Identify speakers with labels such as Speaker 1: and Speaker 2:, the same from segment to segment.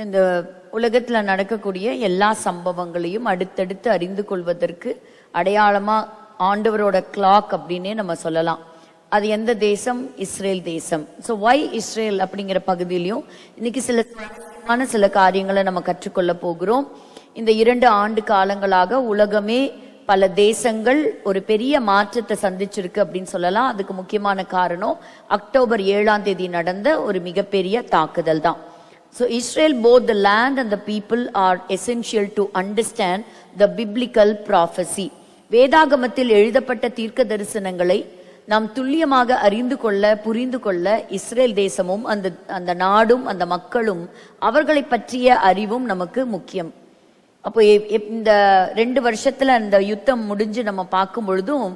Speaker 1: இந்த உலகத்தில் நடக்கக்கூடிய எல்லா சம்பவங்களையும் அடுத்தடுத்து அறிந்து கொள்வதற்கு அடையாளமா ஆண்டவரோட கிளாக் அப்படின்னே நம்ம சொல்லலாம். அது எந்த தேசம்? இஸ்ரேல் தேசம். ஸோ ஒய் இஸ்ரேல் அப்படிங்கிற பகுதியிலையும் இன்னைக்கு சில காரியங்களை நம்ம கற்றுக்கொள்ள போகிறோம். இந்த 2 ஆண்டு காலங்களாக உலகமே பல தேசங்கள் ஒரு பெரிய மாற்றத்தை சந்திச்சிருக்கு அப்படின்னு சொல்லலாம். அதுக்கு முக்கியமான காரணம் அக்டோபர் 7ஆம் தேதி நடந்த ஒரு மிகப்பெரிய தாக்குதல் தான். So Israel, both the land and the people are essential to understand the biblical prophecy. வேதாகமத்தில் எழுதப்பட்ட தீர்க்க தரிசனங்களை நாம் துல்லியமாக அறிந்து கொள்ள புரிந்து கொள்ள இஸ்ரேல் தேசமும் அந்த நாடும் அந்த மக்களும் அவர்களை பற்றிய அறிவும் நமக்கு முக்கியம். அப்போ இந்த 2 வருஷத்துல அந்த யுத்தம் முடிஞ்சு நம்ம பார்க்கும் பொழுதும்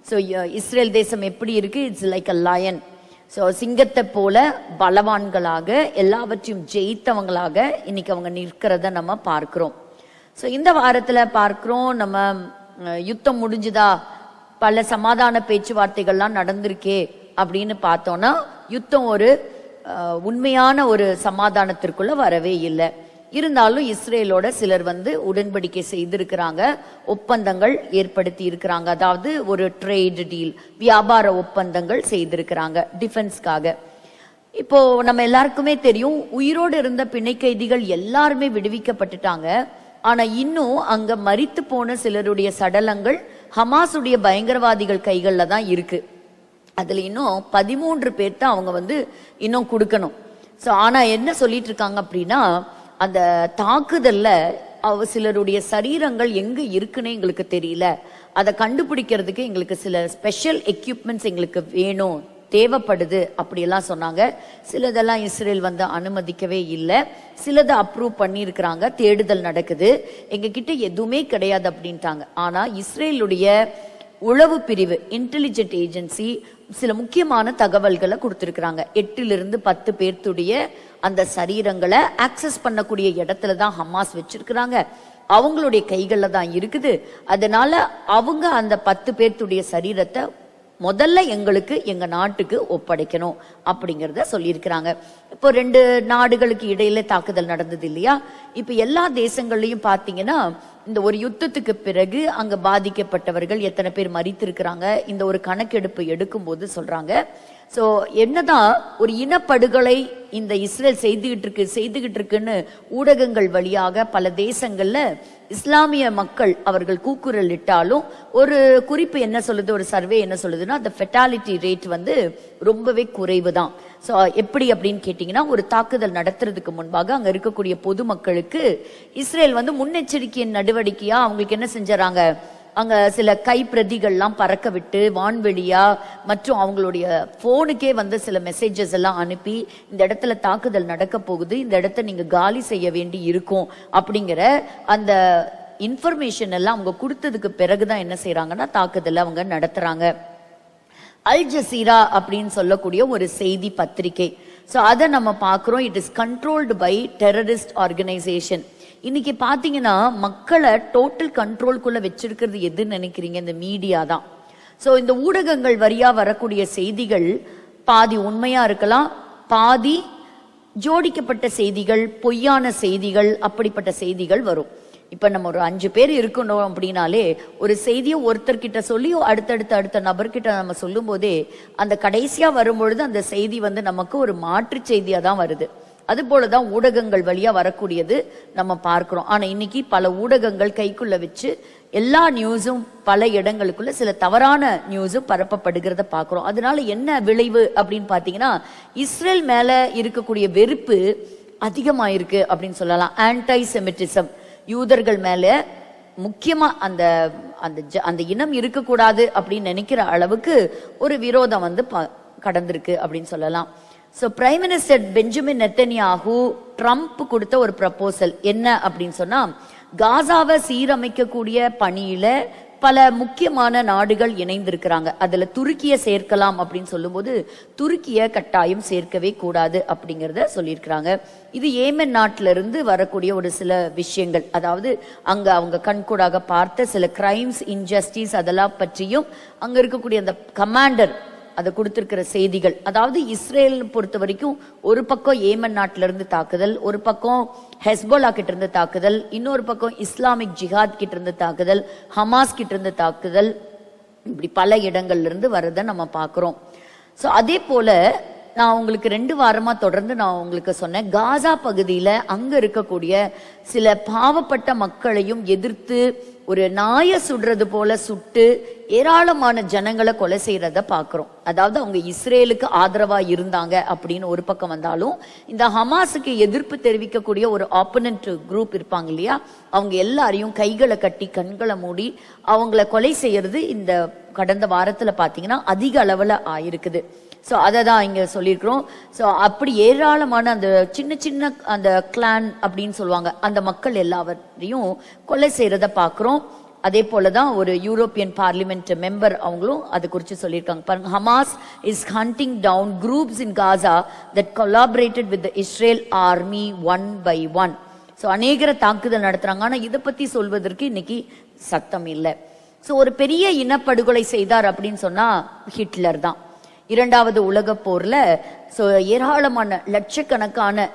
Speaker 1: ஸோ இஸ்ரேல் தேசம் எப்படி இருக்கு? It's like a lion. So சிங்கத்தை போல பலவான்களாக எல்லாவற்றையும் ஜெயித்தவங்களாக இன்னைக்கு அவங்க நிற்கிறத நம்ம பார்க்கிறோம். ஸோ இந்த வாரத்துல பார்க்கிறோம், நம்ம யுத்தம் முடிஞ்சுதா, பல சமாதான பேச்சுவார்த்தைகள்லாம் நடந்திருக்கே அப்படின்னு பார்த்தோம்னா யுத்தம் ஒரு உண்மையான ஒரு சமாதானத்திற்குள்ள வரவே இல்லை. இருந்தாலும் இஸ்ரேலோட சிலர் உடன்படிக்கை செய்திருக்கிறாங்க, ஒப்பந்தங்கள் ஏற்படுத்தி இருக்கிறாங்க. அதாவது ஒரு ட்ரேட் டீல், வியாபார ஒப்பந்தங்கள் செய்திருக்கிறாங்க டிஃபென்ஸ்க்காக. இப்போ நம்ம எல்லாருக்குமே தெரியும், உயிரோடு இருந்த பிணை கைதிகள் எல்லாருமே விடுவிக்கப்பட்டுட்டாங்க. ஆனா இன்னும் அங்க மரித்து போன சிலருடைய சடலங்கள் ஹமாஸுடைய பயங்கரவாதிகள் கைகள்ல தான் இருக்கு. அதுல இன்னும் 13 பேர் தான் அவங்க இன்னும் கொடுக்கணும். ஸோ ஆனா என்ன சொல்லிட்டு இருக்காங்க அப்படின்னா, அந்த தாக்குதல்ல சிலருடைய சரீரங்கள் எங்க இருக்குன்னு எங்களுக்கு தெரியல, அதை கண்டுபிடிக்கிறதுக்கு எங்களுக்கு சில ஸ்பெஷல் எக்யூப்மெண்ட்ஸ் எங்களுக்கு வேணும், தேவைப்படுது அப்படியெல்லாம் சொன்னாங்க. சிலதெல்லாம் இஸ்ரேல் அனுமதிக்கவே இல்லை, சிலதை அப்ரூவ் பண்ணியிருக்கிறாங்க, தேடுதல் நடக்குது, எங்க கிட்ட எதுவுமே கிடையாது அப்படின்ட்டாங்க. ஆனா இஸ்ரேலுடைய உளவு பிரிவு இன்டெலிஜென்ட் ஏஜென்சி சில முக்கியமான தகவல்களை கொடுத்திருக்கிறாங்க. 8 to 10 பேர்த்துடைய அந்த சரீரங்களை ஆக்சஸ் பண்ணக்கூடிய இடத்துல தான் ஹமாஸ் வச்சிருக்கிறாங்க, அவங்களுடைய கைகள்ல தான் இருக்குது. அதனால அவங்க அந்த 10 பேர்த்துடைய சரீரத்தை முதல்ல எங்களுக்கு எங்க நாட்டுக்கு ஒப்படைக்கணும் அப்படிங்கிறத சொல்லியிருக்கிறாங்க. இப்போ 2 நாடுகளுக்கு இடையில தாக்குதல் நடந்தது இல்லையா? இப்ப எல்லா தேசங்கள்லயும் பாத்தீங்கன்னா இந்த ஒரு யுத்தத்துக்கு பிறகு அங்க பாதிக்கப்பட்டவர்கள் எத்தனை பேர் மரித்திருக்கிறாங்க இந்த ஒரு கணக்கெடுப்பு எடுக்கும் போது சொல்றாங்க. சோ என்னதான் ஒரு இனப்படுகொலை இந்த இஸ்ரேல் செய்துகிட்டு இருக்குன்னு ஊடகங்கள் வழியாக பல தேசங்கள்ல இஸ்லாமிய மக்கள் அவர்கள் கூக்குரல் இட்டாலும் ஒரு குறிப்பு என்ன சொல்லுது, ஒரு சர்வே என்ன சொல்லுதுன்னா, அந்த ஃபெட்டாலிட்டி ரேட் ரொம்பவே குறைவு தான். ஸோ எப்படி அப்படின்னு கேட்டீங்கன்னா, ஒரு தாக்குதல் நடத்துறதுக்கு முன்பாக அங்க இருக்கக்கூடிய பொதுமக்களுக்கு இஸ்ரேல் முன்னெச்சரிக்கையின் நடவடிக்கையா அவங்களுக்கு என்ன செஞ்சாங்க, அங்க சில கைப்பிரதிகள்லாம் பறக்க விட்டு வான்வெளியா மற்றும் அவங்களுடைய போனுக்கே சில மெசேஜஸ் எல்லாம் அனுப்பி இந்த இடத்துல தாக்குதல் நடக்க போகுது, இந்த இடத்த நீங்க காலி செய்ய வேண்டி இருக்கும் அப்படிங்கிற அந்த இன்ஃபர்மேஷன் எல்லாம் அவங்க கொடுத்ததுக்கு பிறகுதான் என்ன செய்யறாங்கன்னா தாக்குதல் அவங்க நடத்துறாங்க. அல் ஜசீரா அப்படின்னு சொல்லக்கூடிய ஒரு செய்தி பத்திரிகை. ஸோ அதை நம்ம பார்க்குறோம். It is controlled by terrorist organisation. இன்னைக்கு பாத்தீங்கன்னா மக்களை டோட்டல் கண்ட்ரோல்குள்ள வச்சிருக்கிறது எதுன்னு நினைக்கிறீங்க? இந்த மீடியா தான். ஸோ இந்த ஊடகங்கள் வழியா வரக்கூடிய செய்திகள் பாதி உண்மையா இருக்கலாம், பாதி ஜோடிக்கப்பட்ட செய்திகள், பொய்யான செய்திகள், அப்படிப்பட்ட செய்திகள் வரும். இப்ப நம்ம ஒரு 5 பேர் இருக்கணும் அப்படின்னாலே ஒரு செய்தியை ஒருத்தர்கிட்ட சொல்லி அடுத்த நபர்கிட்ட நம்ம சொல்லும் போதே அந்த கடைசியா வரும்பொழுது அந்த செய்தி நமக்கு ஒரு மாற்று செய்தியா தான் வருது. அது போலதான் ஊடகங்கள் வழியா வரக்கூடியது நம்ம பார்க்கிறோம். ஆனா இன்னைக்கு பல ஊடகங்கள் கைக்குள்ள வச்சு எல்லா நியூஸும் பல இடங்களுக்குள்ள சில தவறான நியூஸும் பரப்பப்படுகிறத பார்க்கிறோம். அதனால என்ன விளைவு அப்படின்னு பாத்தீங்கன்னா, இஸ்ரேல் மேல இருக்கக்கூடிய வெறுப்பு அதிகமாயிருக்கு அப்படின்னு சொல்லலாம். ஆன்டை செமிட்டிசம், யூதர்கள் மேல முக்கியமா அந்த இனம் இருக்கக்கூடாது அப்படின்னு நினைக்கிற அளவுக்கு ஒரு விரோதம் கடந்திருக்கு அப்படின்னு சொல்லலாம். So prime minister Benjamin Netanyahu Trump கொடுத்த ஒரு ப்ரப்போசல் என்ன அப்படின்னு சொன்னா, காசாவை சீரமைக்கக்கூடிய பணியில பல முக்கியமான நாடுகள் இணைந்திருக்கிறாங்க, அதுல துருக்கியை சேர்க்கலாம் அப்படின்னு சொல்லும்போது துருக்கியை கட்டாயம் சேர்க்கவே கூடாது அப்படிங்கிறத சொல்லியிருக்கிறாங்க. இது ஏமன் நாட்டில இருந்து வரக்கூடிய ஒரு சில விஷயங்கள், அதாவது அங்க அவங்க கண்கூடாக பார்த்த சில கிரைம்ஸ், இன்ஜஸ்டிஸ் அதெல்லாம் பற்றியும் அங்க இருக்கக்கூடிய அந்த கமாண்டர் அதை கொடுத்திருக்கிற செய்திகள். அதாவது இஸ்ரேல் பொறுத்த வரைக்கும் ஒரு பக்கம் ஏமன் நாட்டில இருந்து தாக்குதல், ஒரு பக்கம் ஹெஸ்போலா கிட்ட இருந்து தாக்குதல், இன்னொரு பக்கம் இஸ்லாமிக் ஜிஹாத் கிட்ட இருந்து தாக்குதல், ஹமாஸ் கிட்ட இருந்து தாக்குதல், இப்படி பல இடங்கள்ல இருந்து வரதை நம்ம பார்க்கிறோம். ஸோ அதே போல நான் உங்களுக்கு 2 வாரமா தொடர்ந்து நான் உங்களுக்கு சொன்னேன், காசா பகுதியில அங்க இருக்கக்கூடிய சில பாவப்பட்ட மக்களையும் எதிர்த்து ஒரு நாயை சுடுறது போல சுட்டு ஏராளமான ஜனங்களை கொலை செய்யறத பாக்குறோம். அதாவது அவங்க இஸ்ரேலுக்கு ஆதரவா இருந்தாங்க அப்படின்னு ஒரு பக்கம் வந்தாலும், இந்த ஹமாஸுக்கு எதிர்ப்பு தெரிவிக்கக்கூடிய ஒரு ஆப்போனன்ட் குரூப் இருப்பாங்க இல்லையா, அவங்க எல்லாரையும் கைகளை கட்டி கண்களை மூடி அவங்கள கொலை செய்யறது இந்த கடந்த வாரத்துல பாத்தீங்கன்னா அதிக அளவுல ஆயிருக்குது. ஸோ அதை தான் இங்க சொல்லியிருக்கிறோம். ஸோ அப்படி ஏராளமான அந்த சின்ன சின்ன அந்த கிளான் அப்படின்னு சொல்லுவாங்க, அந்த மக்கள் எல்லாவற்றையும் கொலை செய்யறத பார்க்கிறோம். அதே போலதான் ஒரு யூரோப்பியன் பார்லிமெண்ட் மெம்பர் அவங்களும் அது குறித்து சொல்லியிருக்காங்க. பாருங்க, Hamas is hunting down groups in Gaza that collaborated with Israel army one by one. So அநேகர தாக்குதல் நடத்துறாங்க. ஆனா இதை பத்தி சொல்வதற்கு இன்னைக்கு சத்தம் இல்லை. ஸோ ஒரு பெரிய இனப்படுகொலை செய்தார் அப்படின்னு சொன்னா ஹிட்லர் தான். 2வது உலக போர்ல ஏராளமான லட்சக்கணக்கான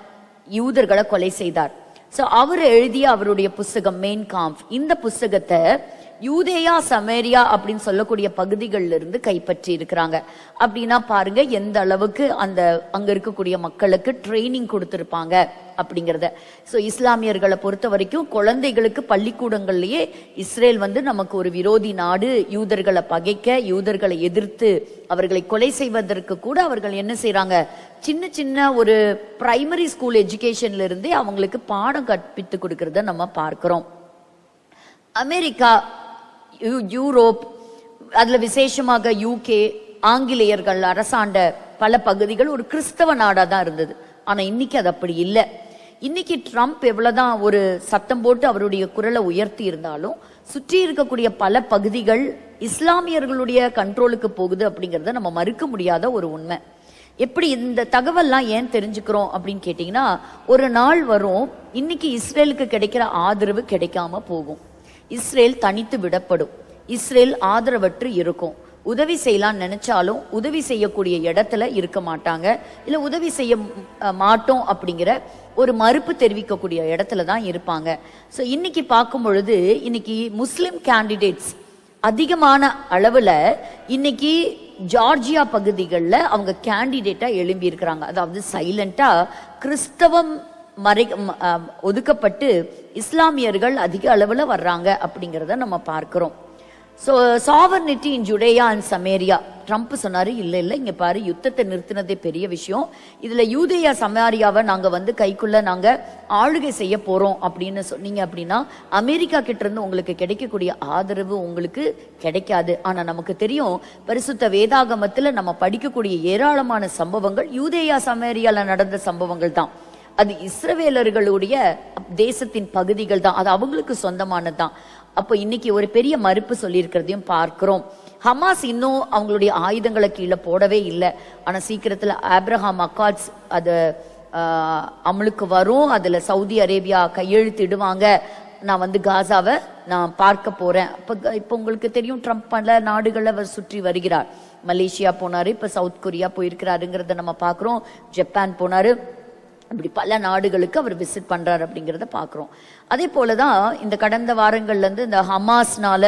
Speaker 1: யூதர்களை கொலை செய்தார். சோ அவர் எழுதிய அவருடைய புஸ்தகம் மெயின் காம்ப், இந்த புஸ்தகத்தை யூதேயா சமேரியா அப்படின்னு சொல்லக்கூடிய பகுதிகளில் இருந்து கைப்பற்றி இருக்கிறாங்க. அப்படின்னா பாருங்க எந்த அளவுக்கு அந்த அங்க இருக்கக்கூடிய மக்களுக்கு ட்ரைனிங் கொடுத்திருப்பாங்க அப்படிங்கிறத. ஸோ இஸ்லாமியர்களை பொறுத்த வரைக்கும் குழந்தைகளுக்கு பள்ளிக்கூடங்கள்லயே இஸ்ரேல் நமக்கு ஒரு விரோதி நாடு, யூதர்களை பகைக்க, யூதர்களை எதிர்த்து அவர்களை கொலை செய்வதற்கு கூட அவர்கள் என்ன செய்யறாங்க, சின்ன சின்ன ஒரு பிரைமரி ஸ்கூல் எஜுகேஷன்ல இருந்தே அவங்களுக்கு பாடம் கற்பித்து கொடுக்கறத நம்ம பார்க்கிறோம். அமெரிக்கா, யூரோப், அதுல விசேஷமாக யூகே, ஆங்கிலேயர்கள் அரசாண்ட பல பகுதிகள் ஒரு கிறிஸ்தவ நாடா தான் இருந்தது. ஆனா இன்னைக்கு அது அப்படி இல்லை. இன்னைக்கு ட்ரம்ப் எவ்வளவுதான் ஒரு சத்தம் போட்டு அவருடைய குரலை உயர்த்தி இருந்தாலும் சுற்றி இருக்கக்கூடிய பல பகுதிகள் இஸ்லாமியர்களுடைய கண்ட்ரோலுக்கு போகுது அப்படிங்கறத நம்ம மறுக்க முடியாத ஒரு உண்மை. எப்படி இந்த தகவல்லாம் ஏன் தெரிஞ்சுக்கிறோம் அப்படின்னு கேட்டீங்கன்னா, ஒரு நாள் வரும் இன்னைக்கு இஸ்ரேலுக்கு கிடைக்கிற ஆதரவு கிடைக்காம போகும். இஸ்ரேல் தனித்து விடப்படும். இஸ்ரேல் ஆதரவற்று இருக்கும். உதவி செய்யலாம் நினைச்சாலும் உதவி செய்யக்கூடிய இடத்துல இருக்க மாட்டாங்க, இல்ல உதவி செய்ய மாட்டோம் அப்படிங்கிற ஒரு மறுப்பு தெரிவிக்கக்கூடிய இடத்துல தான் இருப்பாங்க. ஸோ இன்னைக்கு பார்க்கும் பொழுது இன்னைக்கு முஸ்லிம் கேண்டிடேட்ஸ் அதிகமான அளவுல இன்னைக்கு ஜார்ஜியா பகுதிகளில் அவங்க கேண்டிடேட்டா எழும்பி இருக்கிறாங்க. அதாவது சைலண்டா கிறிஸ்தவம் ஒதுக்கப்பட்டு இஸ்லாமியர்கள் அதிக அளவுல வர்றாங்க அப்படிங்கிறத நம்ம பார்க்கிறோம். So sovereignty in Judea and Samaria, Trump சொன்னாரு இல்ல இங்க பாரு, யுத்தத்தை நிறுத்தினதே பெரிய விஷயம், இதுல யூதேயா சமாரியாவை நாங்க கைக்குள்ள நாங்க ஆளுகை செய்ய போறோம் அப்படின்னு சொன்னீங்க அப்படின்னா அமெரிக்கா கிட்ட இருந்து உங்களுக்கு கிடைக்கக்கூடிய ஆதரவு உங்களுக்கு கிடைக்காது. ஆனா நமக்கு தெரியும், பரிசுத்த வேதாகமத்துல நம்ம படிக்கக்கூடிய ஏராளமான சம்பவங்கள் யூதேயா சமேரியால நடந்த சம்பவங்கள் தான். அது இஸ்ரவேலர்களுடைய தேசத்தின் பகுதிகள் தான், அது அவங்களுக்கு சொந்தமானது தான். அப்ப இன்னைக்கு ஒரு பெரிய மறுப்பு சொல்லி இருக்கிறதையும் பார்க்கிறோம். ஹமாஸ் இன்னும் அவங்களுடைய ஆயுதங்களை கீழே போடவே இல்லை. ஆனா சீக்கிரத்துல ஆப்ரஹாம் அக்கார்ட்ஸ் அது அமலுக்கு வரும். அதுல சவுதி அரேபியா கையெழுத்திடுவாங்க. நான் காசாவை நான் பார்க்க போறேன். இப்ப உங்களுக்கு தெரியும், ட்ரம்ப் பல நாடுகளை அவர் சுற்றி வருகிறார். மலேசியா போனாரு, இப்ப சவுத் கொரியா போயிருக்கிறாருங்கிறத நம்ம பார்க்கிறோம். ஜப்பான் போனாரு, இப்படி பல நாடுகளுக்கு அவர் விசிட் பண்றாரு அப்படிங்கிறத பார்க்கிறோம். அதே போலதான் இந்த கடந்த வாரங்கள்ல இருந்து இந்த ஹமாஸ்னால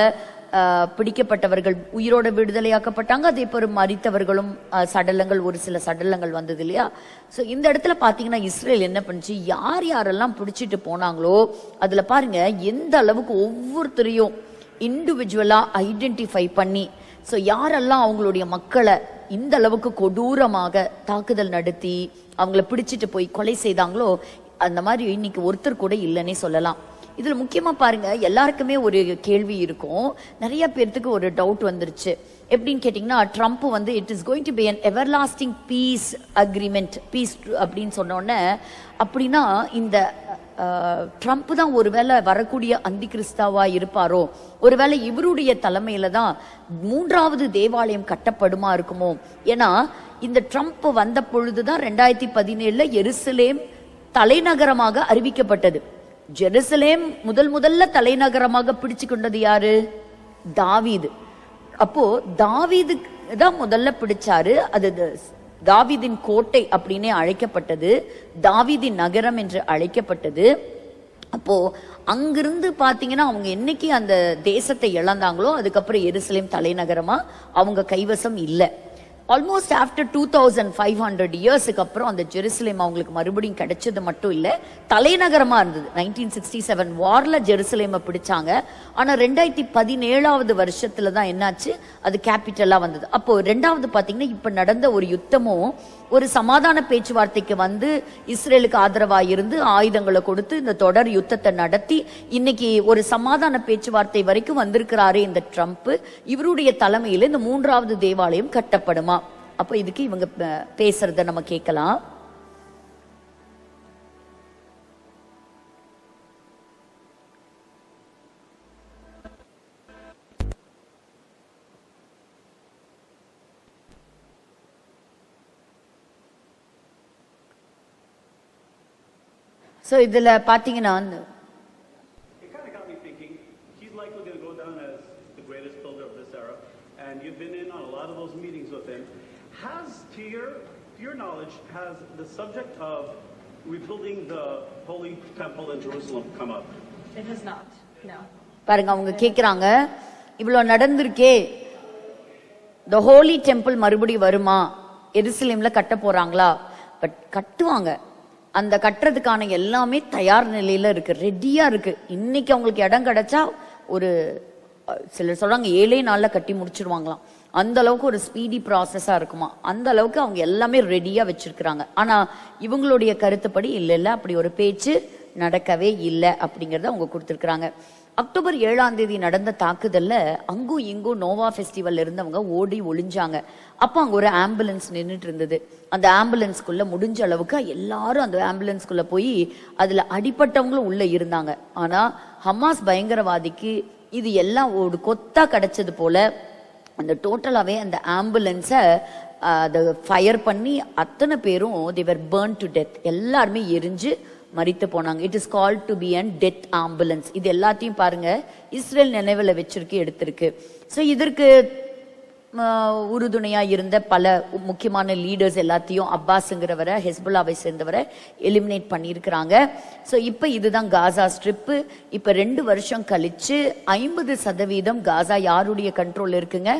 Speaker 1: பிடிக்கப்பட்டவர்கள் உயிரோட விடுதலையாக்கப்பட்டாங்க. அதே போல மரித்தவர்களும் சடலங்கள், ஒரு சில சடலங்கள் வந்தது இல்லையா. ஸோ இந்த இடத்துல பாத்தீங்கன்னா இஸ்ரேல் என்ன பண்ணுச்சு, யார் யாரெல்லாம் பிடிச்சிட்டு போனாங்களோ அதுல பாருங்க எந்த அளவுக்கு ஒவ்வொருத்தரையும் இண்டிவிஜுவலா ஐடென்டிஃபை பண்ணி, ஸோ யாரெல்லாம் அவங்களுடைய மக்களை இந்த அளவுக்கு கொடூரமாக தாக்குதல் நடத்தி அவங்கள பிடிச்சிட்டு போய் கொலை செய்தாங்களோ அந்த மாதிரி இன்னைக்கு ஒருத்தர் கூட இல்லைன்னே சொல்லலாம். இதுல முக்கியமா பாருங்க, எல்லாருக்குமே ஒரு கேள்வி இருக்கும், நிறைய பேர்த்துக்கு ஒரு டவுட் வந்துருச்சு. எப்படின்னு கேட்டீங்கன்னா, Trump it is going to be an everlasting peace agreement, peace அப்படின்னு சொன்னோன்னே, அப்படின்னா இந்த ட்ரம்ப் தான் ஒருவேளை வரக்கூடிய அந்தி கிறிஸ்தாவா இருப்பாரோ, ஒருவேளை இவருடைய தலைமையில தான் 3வது தேவாலயம் கட்டப்படுமா இருக்குமோ. ஏன்னா இந்த ட்ரம்ப் வந்த பொழுதுதான் 2017 எருசலேம் தலைநகரமாக அறிவிக்கப்பட்டது. ஜெருசலேம் முதல்ல தலைநகரமாக பிடிச்சு கொண்டது யாரு? தாவீது. அப்போ தாவீது தான் முதல்ல பிடிச்சாரு. அது தாவீதின் கோட்டை அப்படின்னே அழைக்கப்பட்டது, தாவீதின் நகரம் என்று அழைக்கப்பட்டது. அப்போ அங்கிருந்து பாத்தீங்கன்னா அவங்க என்னைக்கு அந்த தேசத்தை இழந்தாங்களோ அதுக்கப்புறம் எருசலேம் தலைநகரமா அவங்க கைவசம் இல்லை. ஆல்மோஸ்ட் ஆஃப்டர் 2500 இயர்ஸுக்கு அப்புறம் அந்த ஜெருசலேம் அவங்களுக்கு மறுபடியும் கிடைச்சது மட்டும் இல்லை, தலைநகரமா இருந்தது. 1967 வார்ல ஜெருசலேமை பிடிச்சாங்க. ஆனா 2017 வருஷத்துல தான் என்னாச்சு, அது கேபிட்டலா வந்தது. அப்போ ரெண்டாவது பாத்தீங்கன்னா இப்ப நடந்த ஒரு யுத்தமும் ஒரு சமாதான பேச்சுவார்த்தைக்கு வந்து இஸ்ரேலுக்கு ஆதரவா இருந்து ஆயுதங்களை கொடுத்து இந்த தொடர் யுத்தத்தை நடத்தி இன்னைக்கு ஒரு சமாதான பேச்சுவார்த்தை வரைக்கும் வந்திருக்கிறாரு இந்த ட்ரம்ப். இவருடைய தலைமையில இந்த 3வது தேவாலயம் கட்டப்படுமா? அப்ப இதுக்கு இவங்க பேசுறத நம்ம கேட்கலாம். So இதுல பாத்தீங்கன்னா
Speaker 2: it kind of got me thinking he's likely going to go down as the greatest builder of this era, and you've been in on a lot of those meetings with him. Has to your knowledge, has the subject of rebuilding the holy temple in Jerusalem come up?
Speaker 3: It has not. No.
Speaker 1: பாருங்க அவங்க கேக்குறாங்க, இவ்வளவு நடந்திருக்கே, the holy temple மறுபடியும் வருமா, எருசலேம்ல கட்ட போறாங்களா? But கட்டுவாங்க, அந்த கட்டுறதுக்கான எல்லாமே தயார் நிலையில இருக்கு, ரெடியா இருக்கு. இன்னைக்கு அவங்களுக்கு இடம் கிடைச்சா ஒரு சிலர் சொல்றாங்க 7 நாள்ல கட்டி முடிச்சிருவாங்களாம். அந்த அளவுக்கு ஒரு ஸ்பீடி ப்ராசஸா இருக்குமா, அந்த அளவுக்கு அவங்க எல்லாமே ரெடியா வச்சிருக்கிறாங்க. ஆனா இவங்களுடைய கருத்துப்படி இல்ல அப்படி ஒரு பேச்சு நடக்கவே இல்லை அப்படிங்கறத அவங்க கொடுத்திருக்கிறாங்க. அக்டோபர் 7 நடந்த தாக்குதல்ல அங்கும் இங்கும் நோவா ஃபெஸ்டிவல் இருந்தவங்க ஓடி ஒளிஞ்சாங்க. அப்ப அங்க ஒரு ஆம்புலன்ஸ் நின்றுட்டு இருந்தது. அந்த ஆம்புலன்ஸ்குள்ள முடிஞ்ச அளவுக்கு எல்லாரும் அந்த ஆம்புலன்ஸ்குள்ள போய் அதுல அடிப்பட்டவங்களும் உள்ள இருந்தாங்க. ஆனா ஹமாஸ் பயங்கரவாதிக்கு இது எல்லாம் ஒரு கொத்தா கிடைச்சது போல அந்த டோட்டலாவே அந்த ஆம்புலன்ஸ அதை ஃபயர் பண்ணி அத்தனை பேரும் they were burned to death, எல்லாருமே எரிஞ்சு மரித்து போனாங்க. It is called to be an death ambulance. இது எல்லாத்தையும் பாருங்க இஸ்ரேல் நினைவுல வச்சிருக்கு, எடுத்திருக்கு. ஸோ இதற்கு உறுதுணையா இருந்த பல முக்கியமான லீடர்ஸ் எல்லாத்தையும் அப்பாஸ்ங்கிறவரை, ஹெஸ்புல்லாவை சேர்ந்தவரை எலிமினேட் பண்ணியிருக்கிறாங்க. ஸோ இப்போ இதுதான் காசா ஸ்ட்ரிப்பு. இப்போ 2 வருஷம் கழிச்சு 50% காசா யாருடைய கண்ட்ரோல் இருக்குங்க?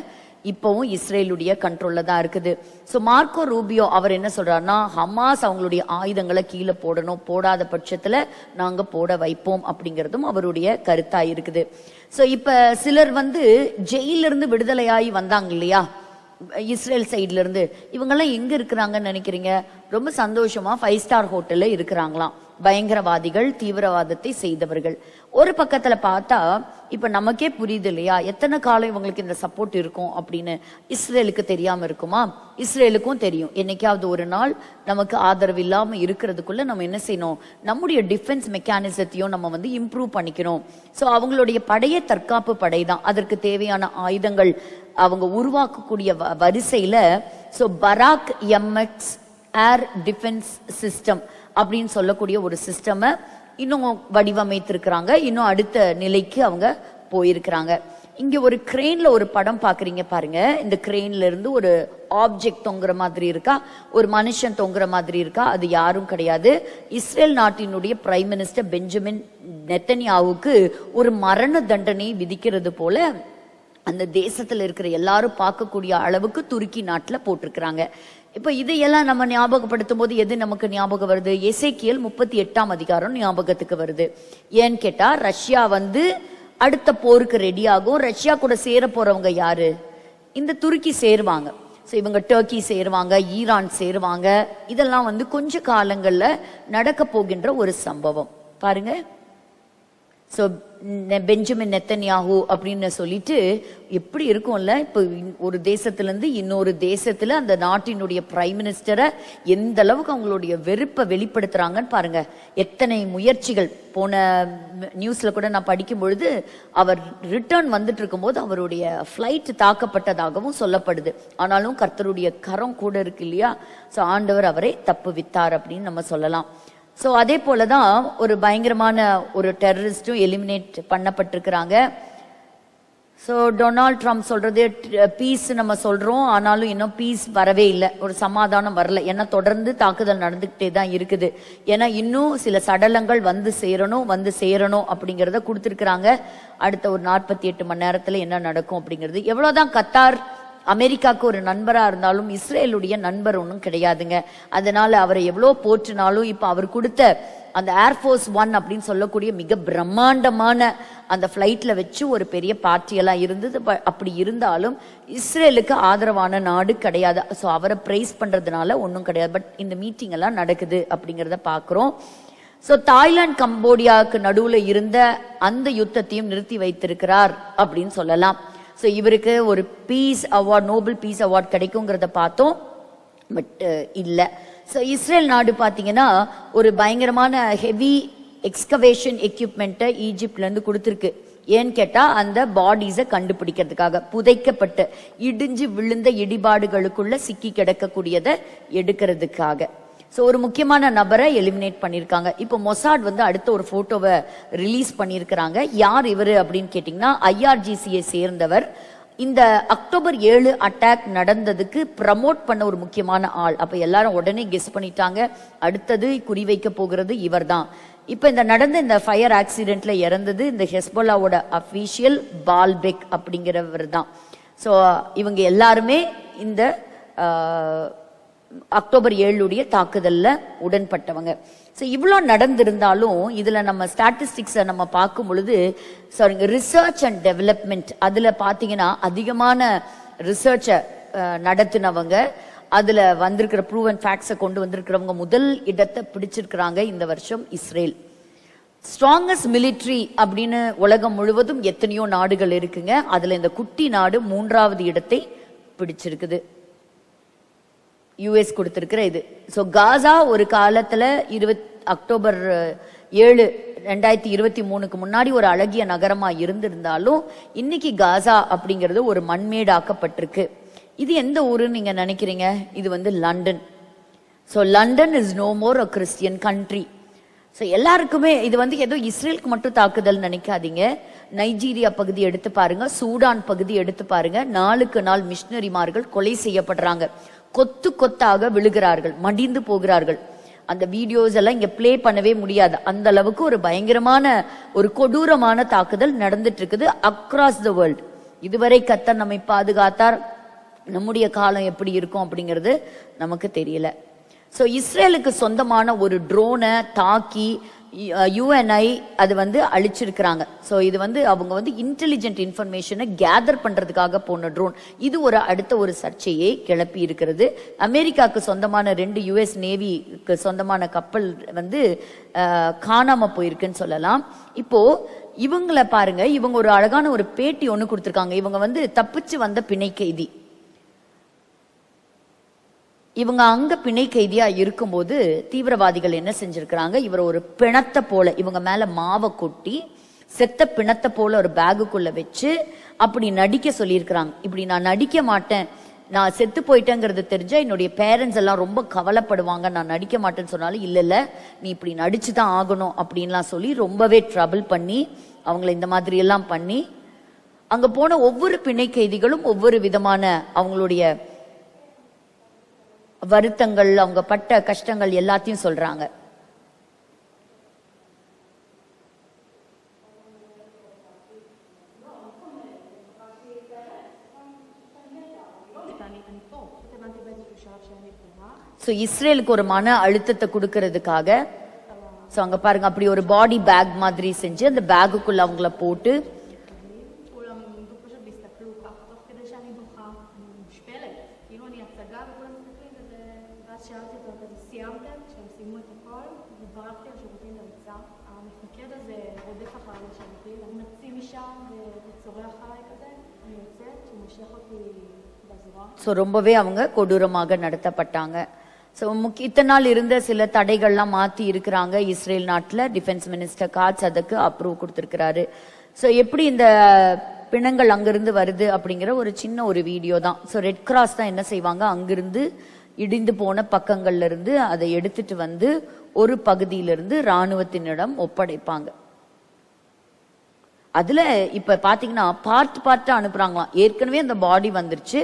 Speaker 1: இப்பவும் இஸ்ரேலுடைய கண்ட்ரோல்ல தான் இருக்குது. ஸோ மார்க்கோ ரூபியோ அவர் என்ன சொல்றாருன்னா, ஹமாஸ் அவங்களுடைய ஆயுதங்களை கீழே போடணும், போடாத பட்சத்துல நாங்க போட வைப்போம் அப்படிங்கிறதும் அவருடைய கருத்தா இருக்குது. ஸோ இப்ப சிலர் வந்து ஜெயில இருந்து விடுதலையாகி வந்தாங்க இல்லையா இஸ்ரேல் சைட்ல இருந்து, இவங்கெல்லாம் எங்க இருக்கிறாங்கன்னு நினைக்கிறீங்க? ரொம்ப சந்தோஷமா 5 ஸ்டார் ஹோட்டல்ல இருக்கிறாங்களாம். பயங்கரவாதிகள், தீவிரவாதத்தை செய்தவர்கள். ஒரு பக்கத்துல பார்த்தா இப்ப நமக்கே புரியுது இல்லையா எத்தனை காலம் இவங்களுக்கு இந்த சப்போர்ட் இருக்கும் அப்படின்னு. இஸ்ரேலுக்கு தெரியாம இருக்குமா? இஸ்ரேலுக்கும் தெரியும். என்னைக்காவது ஒரு நாள் நமக்கு ஆதரவு இல்லாம இருக்கிறதுக்குள்ள நம்ம என்ன செய்யணும், நம்முடைய டிஃபென்ஸ் மெக்கானிசத்தையும் நம்ம வந்து இம்ப்ரூவ் பண்ணிக்கணும். ஸோ அவங்களுடைய படையே தற்காப்பு படை தான். அதற்கு தேவையான ஆயுதங்கள் அவங்க உருவாக்கக்கூடிய வரிசையில ஸோ பராக் எம்எக்ஸ் ஏர் டிஃபென்ஸ் சிஸ்டம் அப்படின்னு சொல்லக்கூடிய ஒரு சிஸ்டம் இன்னும் வடிவமைத்திருக்கிறாங்க. இன்னும் அடுத்த நிலைக்கு அவங்க போயிருக்கிறாங்க. இங்க ஒரு கிரெயின்ல ஒரு படம் பாக்குறீங்க பாருங்க. இந்த கிரெயின்ல இருந்து ஒரு ஆப்ஜெக்ட் தொங்குற மாதிரி இருக்கா, ஒரு மனுஷன் தொங்குற மாதிரி இருக்கா? அது யாரும் கிடையாது. இஸ்ரேல் நாட்டினுடைய பிரைம் மினிஸ்டர் பெஞ்சமின் நெத்தன்யாவுக்கு ஒரு மரண தண்டனை விதிக்கிறது போல அந்த தேசத்துல இருக்கிற எல்லாரும் பார்க்கக்கூடிய அளவுக்கு துருக்கி நாட்டுல போட்டிருக்கிறாங்க. இப்ப இதையெல்லாம் நம்ம ஞாபகப்படுத்தும் போது எது நமக்கு ஞாபகம் வருது? எசேக்கியேல் 38 ஞாபகத்துக்கு வருது. ஏன்னு கேட்டா ரஷ்யா வந்து அடுத்த போருக்கு ரெடி ஆகும். ரஷ்யா கூட சேர போறவங்க யாரு? இந்த துருக்கி சேருவாங்க. ஸோ இவங்க டர்க்கி சேருவாங்க, ஈரான் சேருவாங்க. இதெல்லாம் வந்து கொஞ்ச காலங்கள்ல நடக்க போகின்ற ஒரு சம்பவம் பாருங்க. ஸோ பெஞ்சமின் நெத்தன்யாஹூ அப்படின்னு சொல்லிட்டு எப்படி இருக்கும்ல, இப்போ ஒரு தேசத்துல இருந்து இன்னொரு தேசத்துல அந்த நாட்டினுடைய பிரைம் மினிஸ்டரை எந்த அளவுக்கு அவங்களுடைய வெறுப்பை வெளிப்படுத்துறாங்கன்னு பாருங்க. எத்தனை முயற்சிகள். போன நியூஸ்ல கூட நான் படிக்கும் பொழுது அவர் ரிட்டர்ன் வந்துட்டு இருக்கும்போது அவருடைய ஃபிளைட் தாக்கப்பட்டதாகவும் சொல்லப்படுது. ஆனாலும் கர்த்தருடைய கரம் கூட இருக்கு இல்லையா? ஸோ ஆண்டவர் அவரை தப்புவித்தார் அப்படின்னு நம்ம சொல்லலாம். ஸோ அதே போலதான் ஒரு பயங்கரமான ஒரு டெரரிஸ்டும் எலிமினேட் பண்ணப்பட்டிருக்கிறாங்க. ஸோ டொனால்ட் ட்ரம்ப் சொல்றது பீஸ் நம்ம சொல்றோம், ஆனாலும் இன்னும் பீஸ் வரவே இல்லை, ஒரு சமாதானம் வரல. ஏன்னா தொடர்ந்து தாக்குதல் நடந்துகிட்டே தான் இருக்குது. ஏன்னா இன்னும் சில சடலங்கள் வந்து சேரணும் அப்படிங்கிறத கொடுத்துருக்குறாங்க. அடுத்த ஒரு 48 மணி நேரத்துல என்ன நடக்கும் அப்படிங்கிறது. எவ்வளவுதான் கத்தார் அமெரிக்காவுக்கு ஒரு நண்பரா இருந்தாலும் இஸ்ரேலுடைய நண்பர் ஒன்றும் கிடையாதுங்க. அதனால அவரை எவ்வளோ போற்றினாலும் இப்ப அவர் கொடுத்த அந்த ஏர்ஃபோர்ஸ் 1 அப்படின்னு சொல்லக்கூடிய மிக பிரம்மாண்டமான அந்த ஃபிளைட்ல வச்சு ஒரு பெரிய பார்ட்டியெல்லாம் இருந்தது. அப்படி இருந்தாலும் இஸ்ரேலுக்கு ஆதரவான நாடு கிடையாது. ஸோ அவரை பிரைஸ் பண்றதுனால ஒன்றும் கிடையாது. பட் இந்த மீட்டிங் எல்லாம் நடக்குது அப்படிங்கிறத பார்க்குறோம். ஸோ தாய்லாந்து கம்போடியாவுக்கு நடுவில் இருந்த அந்த யுத்தத்தையும் நிறுத்தி வைத்திருக்கிறார் அப்படின்னு சொல்லலாம். ஸோ இவருக்கு ஒரு peace award, Nobel peace award கிடைக்குங்கிறத பார்த்தோம். பட் இல்லை. ஸோ இஸ்ரேல் நாடு பார்த்தீங்கன்னா ஒரு பயங்கரமான ஹெவி எக்ஸ்கவேஷன் எக்யூப்மெண்ட்டை ஈஜிப்ட்ல இருந்து கொடுத்துருக்கு. ஏன்னு கேட்டா அந்த பாடிஸை கண்டுபிடிக்கிறதுக்காக, புதைக்கப்பட்டு இடிஞ்சு விழுந்த இடிபாடுகளுக்குள்ள சிக்கி கிடக்கக்கூடியதை எடுக்கிறதுக்காக. ஸோ ஒரு முக்கியமான நபரை எலிமினேட் பண்ணியிருக்காங்க. இப்போ மொசாட் வந்து அடுத்த ஒரு போட்டோவை ரிலீஸ் பண்ணியிருக்கிறாங்க. யார் இவர் அப்படின்னு கேட்டிங்கன்னா IRGCயை சேர்ந்தவர். இந்த அக்டோபர் 7 அட்டாக் நடந்ததுக்கு ப்ரமோட் பண்ண ஒரு முக்கியமான ஆள். அப்ப எல்லாரும் உடனே கெஸ் பண்ணிட்டாங்க, அடுத்தது குறிவைக்க போகிறது இவர் தான். இப்ப இந்த நடந்த இந்த ஃபயர் ஆக்சிடென்ட்ல இறந்தது இந்த ஹெஸ்போலாவோட அபிஷியல் பால்பெக் அப்படிங்கிறவர் தான். ஸோ இவங்க எல்லாருமே இந்த அக்டோபர் 7 தாக்குதல்ல உடன்பட்டவங்க. ஸோ இவ்வளோ நடந்திருந்தாலும் இதுல நம்ம ஸ்டாட்டிஸ்டிக்ஸை நம்ம பார்க்கும் பொழுது ரிசர்ச் அண்ட் டெவலப்மெண்ட் அதுல பார்த்தீங்கன்னா அதிகமான ரிசர்ச்சை நடத்தினவங்க, அதுல வந்திருக்கிற ப்ரூவன் ஃபேக்ட்ஸை கொண்டு வந்திருக்கிறவங்க முதல் இடத்தை பிடிச்சிருக்கிறாங்க இந்த வருஷம் இஸ்ரேல். ஸ்ட்ராங்கஸ்ட் மிலிட்ரி அப்படின்னு உலகம் முழுவதும் எத்தனையோ நாடுகள் இருக்குங்க. அதுல இந்த குட்டி நாடு 3வது இடத்தை பிடிச்சிருக்குது. யுஎஸ் கொடுத்திருக்கிற இது. ஸோ காசா ஒரு காலத்துல அக்டோபர் 7 2023க்கு முன்னாடி ஒரு அழகிய நகரமா இருந்திருந்தாலும் இன்னைக்கு காசா அப்படிங்கிறது ஒரு மண்மேடாக்கப்பட்டிருக்கு. இது எந்த ஊருன்னு நீங்க நினைக்கிறீங்க? இது வந்து London. So London is no more a Christian country. So எல்லாருக்குமே இது வந்து ஏதோ இஸ்ரேலுக்கு மட்டும் தாக்குதல் நினைக்காதீங்க. நைஜீரியா பகுதி எடுத்து பாருங்க, சூடான் பகுதி எடுத்து பாருங்க. நாளுக்கு நாள் மிஷினரிமார்கள் கொலை செய்யப்படுறாங்க, கொத்து கொத்தாக விழுகிறார்கள், மடிந்து போகிறார்கள். அந்த வீடியோஸ் எல்லாம் இங்க பிளே பண்ணவே முடியாது. அந்த அளவுக்கு ஒரு பயங்கரமான ஒரு கொடூரமான தாக்குதல் நடந்துட்டு இருக்குது அக்ராஸ் த வேர்ல்ட். இதுவரை கர்த்தர் நம்மை பாதுகாத்தார், நம்முடைய காலம் எப்படி இருக்கும் அப்படிங்கிறது நமக்கு தெரியல. ஸோ இஸ்ரேலுக்கு சொந்தமான ஒரு ட்ரோனை தாக்கி UNI அது வந்து அழிச்சிருக்கிறாங்க. ஸோ இது வந்து அவங்க வந்து இன்டெலிஜென்ட் இன்ஃபர்மேஷனை கேதர் பண்றதுக்காக போன ட்ரோன். இது ஒரு அடுத்த ஒரு சர்ச்சையை கிளப்பி இருக்கிறது. அமெரிக்காவுக்கு சொந்தமான 2 US நேவிக்கு சொந்தமான கப்பல் வந்து காணாம போயிருக்குன்னு சொல்லலாம். இப்போ இவங்களை பாருங்க, இவங்க ஒரு அழகான ஒரு பேட்டி ஒன்று கொடுத்துருக்காங்க. இவங்க வந்து தப்பிச்சு வந்த பிணை கைதி. இவங்க அங்க பிணை கைதியா இருக்கும்போது தீவிரவாதிகள் என்ன செஞ்சிருக்கிறாங்க, இவர் ஒரு பிணத்தை போல இவங்க மேல மாவை கொட்டி செத்த பிணத்தை போல ஒரு பேகுக்குள்ள வச்சு அப்படி நடிக்க சொல்லியிருக்கிறாங்க. இப்படி நான் நடிக்க மாட்டேன், நான் செத்து போயிட்டேங்கிறது தெரிஞ்சா என்னுடைய பேரண்ட்ஸ் எல்லாம் ரொம்ப கவலைப்படுவாங்க, நான் நடிக்க மாட்டேன்னு சொன்னாலும் இல்ல நீ இப்படி நடிச்சுதான் ஆகணும் அப்படின்லாம் சொல்லி ரொம்பவே ட்ரபிள் பண்ணி அவங்களை இந்த மாதிரி எல்லாம் பண்ணி அங்க போன ஒவ்வொரு பிணை கைதிகளும் ஒவ்வொரு விதமான அவங்களுடைய வருத்தங்கள், அவங்க பட்ட கஷ்டங்கள் எல்லாத்தையும் சொல்றாங்க. இஸ்ரேலுக்கு ஒரு மன அழுத்தத்தை கொடுக்கறதுக்காக அங்க பாருங்க அப்படி ஒரு பாடி பேக் மாதிரி செஞ்சு அந்த பேக்குக்குள்ள அவங்கள போட்டு ரொம்பவே அவங்க கொடூரமாக நடத்தப்பட்டாங்க. இத்தனை நாள் இருந்த சில தடைகள்லாம் மாத்தி இருக்கிறாங்க இஸ்ரேல் நாட்டில். டிஃபென்ஸ் மினிஸ்டர் காட்ஸ் அதுக்கு அப்ரூவ் கொடுத்திருக்கிறாரு. எப்படி இந்த பிணங்கள் அங்கிருந்து வருது அப்படிங்கிற ஒரு சின்ன ஒரு வீடியோ தான். ரெட் கிராஸ் தான் என்ன செய்வாங்க, அங்கிருந்து இடிந்து போன பக்கங்கள்ல இருந்து அதை எடுத்துட்டு வந்து ஒரு பகுதியிலிருந்து இராணுவத்தினிடம் ஒப்படைப்பாங்க. அதுல இப்ப பாத்தீங்கன்னா பார்ட்டா அனுப்புறாங்களாம். ஏற்கனவே அந்த பாடி வந்துருச்சு.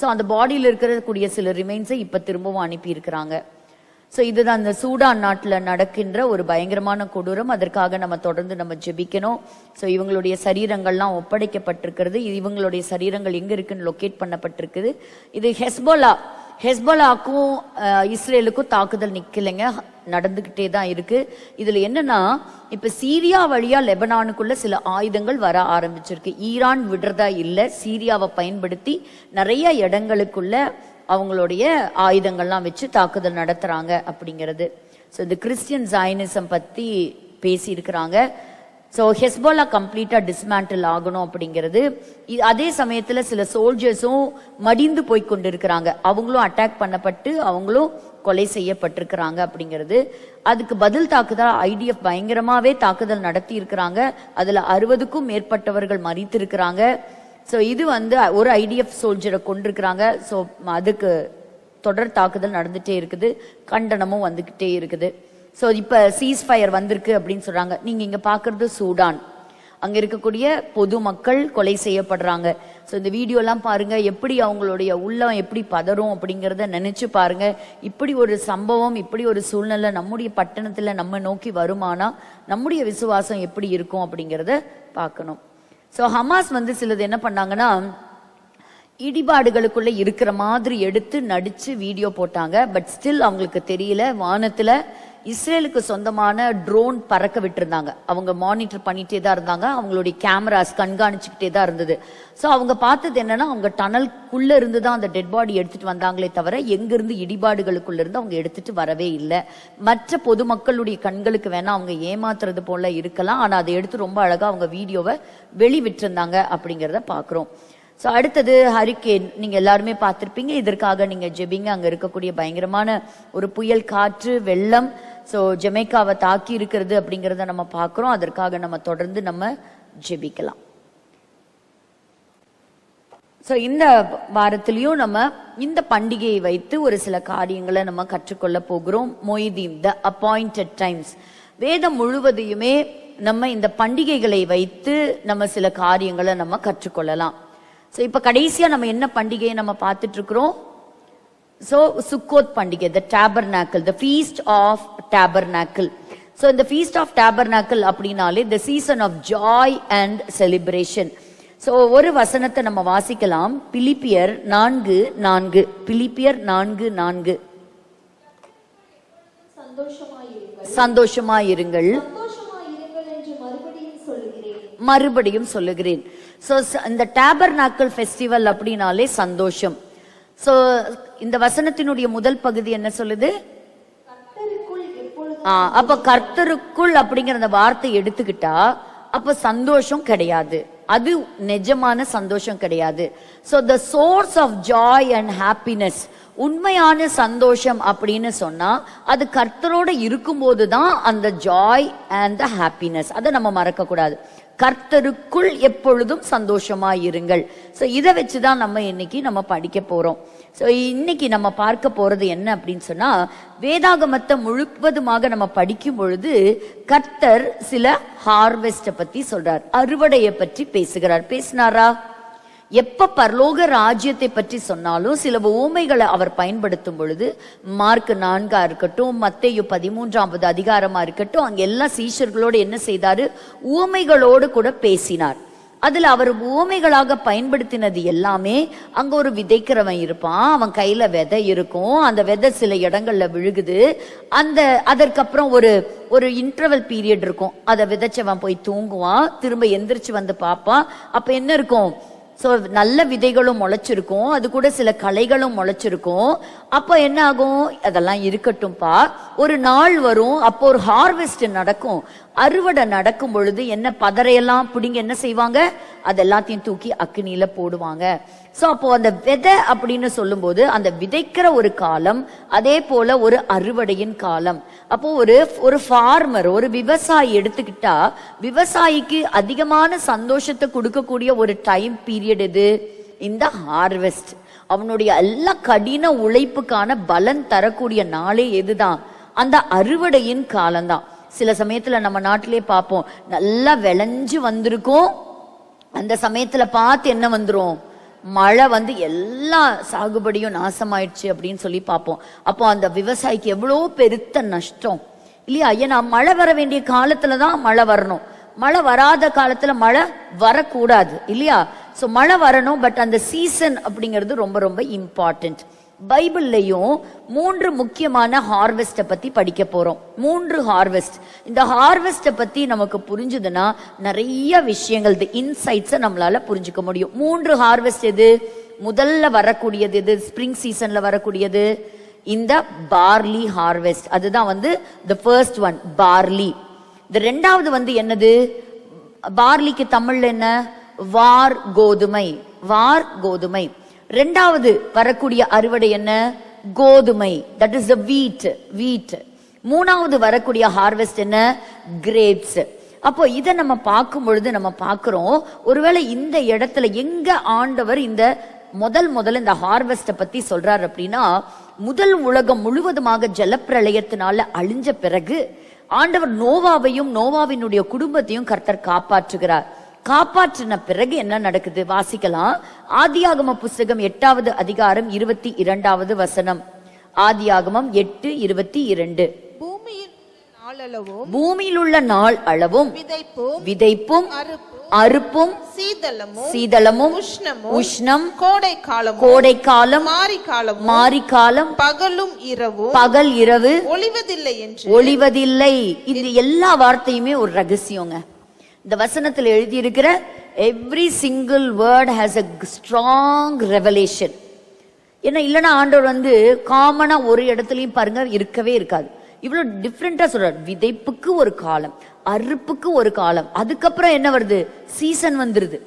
Speaker 1: ஸோ அந்த பாடியில் இருக்கக்கூடிய சில ரிமைன்ஸை இப்ப திரும்பவும் அனுப்பி இருக்கிறாங்க. ஸோ இதுதான் இந்த சூடான் நாட்டில் நடக்கின்ற ஒரு பயங்கரமான கொடூரம். அதற்காக நம்ம தொடர்ந்து நம்ம ஜெபிக்கணும். ஸோ இவங்களுடைய சரீரங்கள்லாம் ஒப்படைக்கப்பட்டிருக்கிறது. இவங்களுடைய சரீரங்கள் எங்க இருக்குன்னு லொக்கேட் பண்ணப்பட்டிருக்குது. இது ஹெஸ்போலாக்கும் இஸ்ரேலுக்கும் தாக்குதல் நிக்கலைங்க, நடந்துகிட்டே தான் இருக்கு. இதுல என்னன்னா இப்ப சீரியா வழியா லெபனானுக்குள்ள சில ஆயுதங்கள் வர ஆரம்பிச்சிருக்கு. ஈரான் விடுறதா இல்ல, சீரியாவை பயன்படுத்தி நிறைய இடங்களுக்குள்ள அவங்களுடைய ஆயுதங்கள்லாம் வச்சு தாக்குதல் நடத்துறாங்க அப்படிங்கிறது. ஸோ இந்த கிறிஸ்டியன் ஜைனிசம் பத்தி பேசி இருக்கிறாங்க. ஸோ ஹெஸ்போலா கம்ப்ளீட்டா டிஸ்மேண்டில் ஆகணும் அப்படிங்கிறது. அதே சமயத்துல சில சோல்ஜர்ஸும் மடிந்து போய் கொண்டிருக்கிறாங்க. அவங்களும் அட்டாக் பண்ணப்பட்டு அவங்களும் கொலை செய்யப்பட்டிருக்கிறாங்க அப்படிங்கிறது. அதுக்கு பதில் தாக்குதல் ஐடிஎஃப் பயங்கரமாவே தாக்குதல் நடத்தி இருக்கிறாங்க. அதுல 60க்கும் மேற்பட்டவர்கள் மரித்திருக்கிறாங்க. ஸோ இது ஒரு ஐடிஎஃப் சோல்ஜரை கொண்டிருக்கிறாங்க. ஸோ அதுக்கு தொடர் தாக்குதல் நடந்துட்டே இருக்குது, கண்டனமும் வந்துகிட்டே இருக்குது. ஸோ இப்ப சீஸ்ஃபயர் வந்திருக்கு அப்படின்னு சொல்றாங்க. நீங்க இங்க பாக்குறது சூடான். அங்க இருக்கக்கூடிய பொதுமக்கள் கொலை செய்யப்படுறாங்க. ஸோ இந்த வீடியோ எல்லாம் பாருங்க, எப்படி அவங்களுடைய உள்ளம் எப்படி பதறும் அப்படிங்கிறத நினைச்சு பாருங்க. இப்படி ஒரு சம்பவம், இப்படி ஒரு சூழ்நிலை நம்முடைய பட்டணத்துல நம்ம நோக்கி வருமானா நம்முடைய விசுவாசம் எப்படி இருக்கும் அப்படிங்கிறத பார்க்கணும். ஸோ ஹமாஸ் சிலது என்ன பண்ணாங்கன்னா, இடிபாடுகளுக்குள்ள இருக்கிற மாதிரி எடுத்து நடிச்சு வீடியோ போட்டாங்க. பட் ஸ்டில் அவங்களுக்கு தெரியல, வானத்துல இஸ்ரேலுக்கு சொந்தமான ட்ரோன் பறக்க விட்டுருந்தாங்க. அவங்க மானிட்டர் பண்ணிட்டே தான் இருந்தாங்க, அவங்களுடைய கேமராஸ் கண்காணிச்சுக்கிட்டே தான் இருந்தது. ஸோ அவங்க பார்த்தது என்னன்னா, அவங்க டனல்குள்ள இருந்து தான் அந்த டெட் பாடி எடுத்துட்டு வந்தாங்களே தவிர எங்கிருந்து இடிபாடுகளுக்குள்ள இருந்து அவங்க எடுத்துட்டு வரவே இல்லை. மற்ற பொதுமக்களுடைய கண்களுக்கு வேணா அவங்க ஏமாத்துறது போல இருக்கலாம், ஆனா அதை எடுத்து ரொம்ப அழகா அவங்க வீடியோவை வெளிவிட்டிருந்தாங்க அப்படிங்கிறத பாக்குறோம். ஸோ அடுத்தது ஹரிகேன். நீங்க எல்லாருமே பார்த்திருப்பீங்க. இதற்காக நீங்க ஜெபிங்க. அங்க இருக்கக்கூடிய பயங்கரமான ஒரு புயல் காற்று, வெள்ளம் ஸோ ஜமைக்காவை தாக்கி இருக்கிறது அப்படிங்கிறத நம்ம பார்க்கிறோம். அதற்காக நம்ம தொடர்ந்து நம்ம ஜெபிக்கலாம். ஸோ இந்த வாரத்திலையும் நம்ம இந்த பண்டிகையை வைத்து ஒரு சில காரியங்களை நம்ம கற்றுக்கொள்ள போகிறோம். மொய்தீம், த அப்பாயிண்டட் டைம்ஸ். வேதம் முழுவதையுமே நம்ம இந்த பண்டிகைகளை வைத்து நம்ம சில காரியங்களை நம்ம கற்றுக்கொள்ளலாம். ஸோ இப்ப கடைசியா நம்ம என்ன பண்டிகையை நம்ம பார்த்துட்டு இருக்கிறோம்? ஸோ சுக்கோத் பண்டிகை, the tabernacle, the feast of tabernacle. So இந்த ஃபீஸ்ட் ஆஃப் டேபர்நாக்கிள் அப்படின்னாலே the season of joy and celebration. So ஒரு வசனத்தை நம்ம வாசிக்கலாம். பிலிப்பியர் 4:4. பிலிப்பியர் 4:4. சந்தோஷமாயிருங்கள், மறுபடியும் சொல்லுகிறேன். சோ இந்த டேபர்நாக்கிள் ஃபெஸ்டிவல் அப்படின்னாலே சந்தோஷம். சோ இந்த வசனத்தினுடைய முதல் பகுதி என்ன சொல்லுது? அப்ப கர்த்தருக்குள் அப்படிங்கிற அந்த வார்த்தை எடுத்துக்கிட்டா அப்ப சந்தோஷம் கிடையாது, அது நிஜமான சந்தோஷம் கிடையாது. So the source of joy and happiness, உண்மையான சந்தோஷம் அப்படின்னு சொன்னா அது கர்த்தரோட இருக்கும்போது தான் அந்த ஜாய் அண்ட் த ஹாப்பினஸ். அதை நம்ம மறக்க கூடாது. கர்த்தருக்குள் எப்பொழுதும் சந்தோஷமா இருங்கள். சோ இதை வச்சுதான் நம்ம இன்னைக்கு நம்ம படிக்க போறோம். சோ இன்னைக்கு நம்ம பார்க்க போறது என்ன அப்படின்னு சொன்னா, வேதாகமத்தை முழுவதுமாக நம்ம படிக்கும் பொழுது கர்த்தர் சில ஹார்வெஸ்ட பத்தி சொல்றார், அறுவடையை பற்றி பேசினாரா? எப்ப பரலோக ராஜ்யத்தை பற்றி சொன்னாலும் சில உவமைகளை அவர் பயன்படுத்தும் பொழுது, மார்க் 4 இருக்கட்டும், மத்தேயு 13வது அதிகாரமா இருக்கட்டும், அங்க எல்லா சீஷர்களோடு என்ன செய்தாரு? உவமைகளோடு கூட பேசினார். அதுல அவர் உவமைகளாக பயன்படுத்தினது எல்லாமே, அங்க ஒரு விதைக்கிறவன் இருப்பான், அவன் கையில விதை இருக்கும், அந்த விதை சில இடங்கள்ல விழுகுது, அதற்கப்புறம் ஒரு இன்டர்வல் பீரியட் இருக்கும், அதை விதைச்சவன் போய் தூங்குவான், திரும்ப எந்திரிச்சு வந்து பார்ப்பான், அப்ப என்ன இருக்கும்? சோ நல்ல விதைகளும் முளைச்சிருக்கும், அது கூட சில களைகளும் முளைச்சிருக்கும். அப்ப என்ன ஆகும்? அதெல்லாம் இருக்கட்டும்பா, ஒரு நாள் வரும், அப்போ ஒரு ஹார்வெஸ்ட் நடக்கும். அறுவடை நடக்கும் பொழுது என்ன, பதறையெல்லாம் பிடிங்க என்ன செய்வாங்க? அது எல்லாத்தையும் தூக்கி அக்கினியில போடுவாங்க. சோ அப்போ அந்த விதை அப்படின்னு சொல்லும் போது அந்த விதைக்கிற ஒரு காலம், அதே போல ஒரு அறுவடையின் காலம். அப்போ ஒரு ஃபார்மர், ஒரு விவசாயி எடுத்துக்கிட்டா, விவசாயிக்கு அதிகமான சந்தோஷத்தை கொடுக்கக்கூடிய ஒரு டைம் பீரியட் இது இந்த ஹார்வெஸ்ட். அவனுடைய எல்லா கடின உழைப்புக்கான பலன் தரக்கூடிய நாளே எதுதான்? அந்த அறுவடையின் காலம்தான். சில சமயத்துல நம்ம நாட்டிலே பார்ப்போம், நல்லா விளைஞ்சு வந்திருக்கும், அந்த சமயத்துல பார்த்து என்ன வந்துரும், மழை வந்து எல்லா சாகுபடியும் நாசமாயிடுச்சு அப்படின்னு சொல்லி பார்ப்போம். அப்போ அந்த விவசாயிக்கு எவ்வளோ பெருத்த நஷ்டம் இல்லையா? ஏன்னா மழை வர வேண்டிய காலத்துலதான் மழை வரணும், மழை வராத காலத்துல மழை வரக்கூடாது இல்லையா? சோ மழை வரணும், பட் அந்த சீசன் அப்படிங்கிறது ரொம்ப ரொம்ப இம்பார்ட்டன்ட். பைபிள்லயும் 3 முக்கியமான ஹார்வெஸ்ட பத்தி படிக்க போறோம். 3 ஹார்வெஸ்ட். இந்த ஹார்வெஸ்ட பத்தி நமக்கு புரிஞ்சுதுன்னா நிறைய விஷயங்கள், இன்சைட்ஸை நம்மளால புரிஞ்சுக்க முடியும். 3 ஹார்வெஸ்ட் எது? முதல்ல வரக்கூடியது எது? ஸ்பிரிங் சீசன்ல வரக்கூடியது இந்த பார்லி ஹார்வெஸ்ட். அதுதான் வந்து the first one, பார்லி. இந்த ரெண்டாவது வந்து என்னது? பார்லிக்கு தமிழ்ல என்ன? வார் கோதுமை. வார் கோதுமை. ரெண்டாவது வரக்கூடிய அறுவடை என்ன? கோதுமை. தட் இஸ் த வீட். மூணாவது வரக்கூடிய ஹார்வெஸ்ட் என்ன? கிரேப்ஸ். அப்போ இதை நம்ம பார்க்கும் பொழுது நம்ம பார்க்கிறோம், ஒருவேளை இந்த இடத்துல எங்க ஆண்டவர் இந்த முதல்ல இந்த ஹார்வெஸ்ட பத்தி சொல்றாரு அப்படின்னா, முதல் உலகம் முழுவதுமாக ஜலப்பிரளயத்தினால அழிஞ்ச பிறகு ஆண்டவர் நோவாவையும் நோவாவினுடைய குடும்பத்தையும் கர்த்தர் காப்பாற்றுகிறார். காப்பாற்றின பிறகு என்ன நடக்குது வாசிக்கலாம். ஆதியாகம புஸ்தகம் 8வது அதிகாரம் 22வது வசனம். ஆதியாகமம் 8:22. பூமியில் உள்ள நாள் அளவும் விதைப்பும் அறுப்பும் சீதளமும் உஷ்ணம் கோடைக்காலம் மாரிக்காலம் பகல் இரவு ஒளிவதில்லை. இது எல்லா வார்த்தையுமே ஒரு ரகசியங்க. இந்த வசனத்தில் எழுதி இருக்கிற every single word has a strong revelation. ஏன்னா இல்லைன்னா ஆண்டவர் வந்து காமனா ஒரு இடத்துலயும் பாருங்க இருக்கவே இருக்காது, இவ்வளவு டிஃப்ரெண்டா சொல்றாரு. விதைப்புக்கு ஒரு காலம், அறுப்புக்கு ஒரு காலம், அதுக்கப்புறம் என்ன வருது? சீசன் வந்துருது.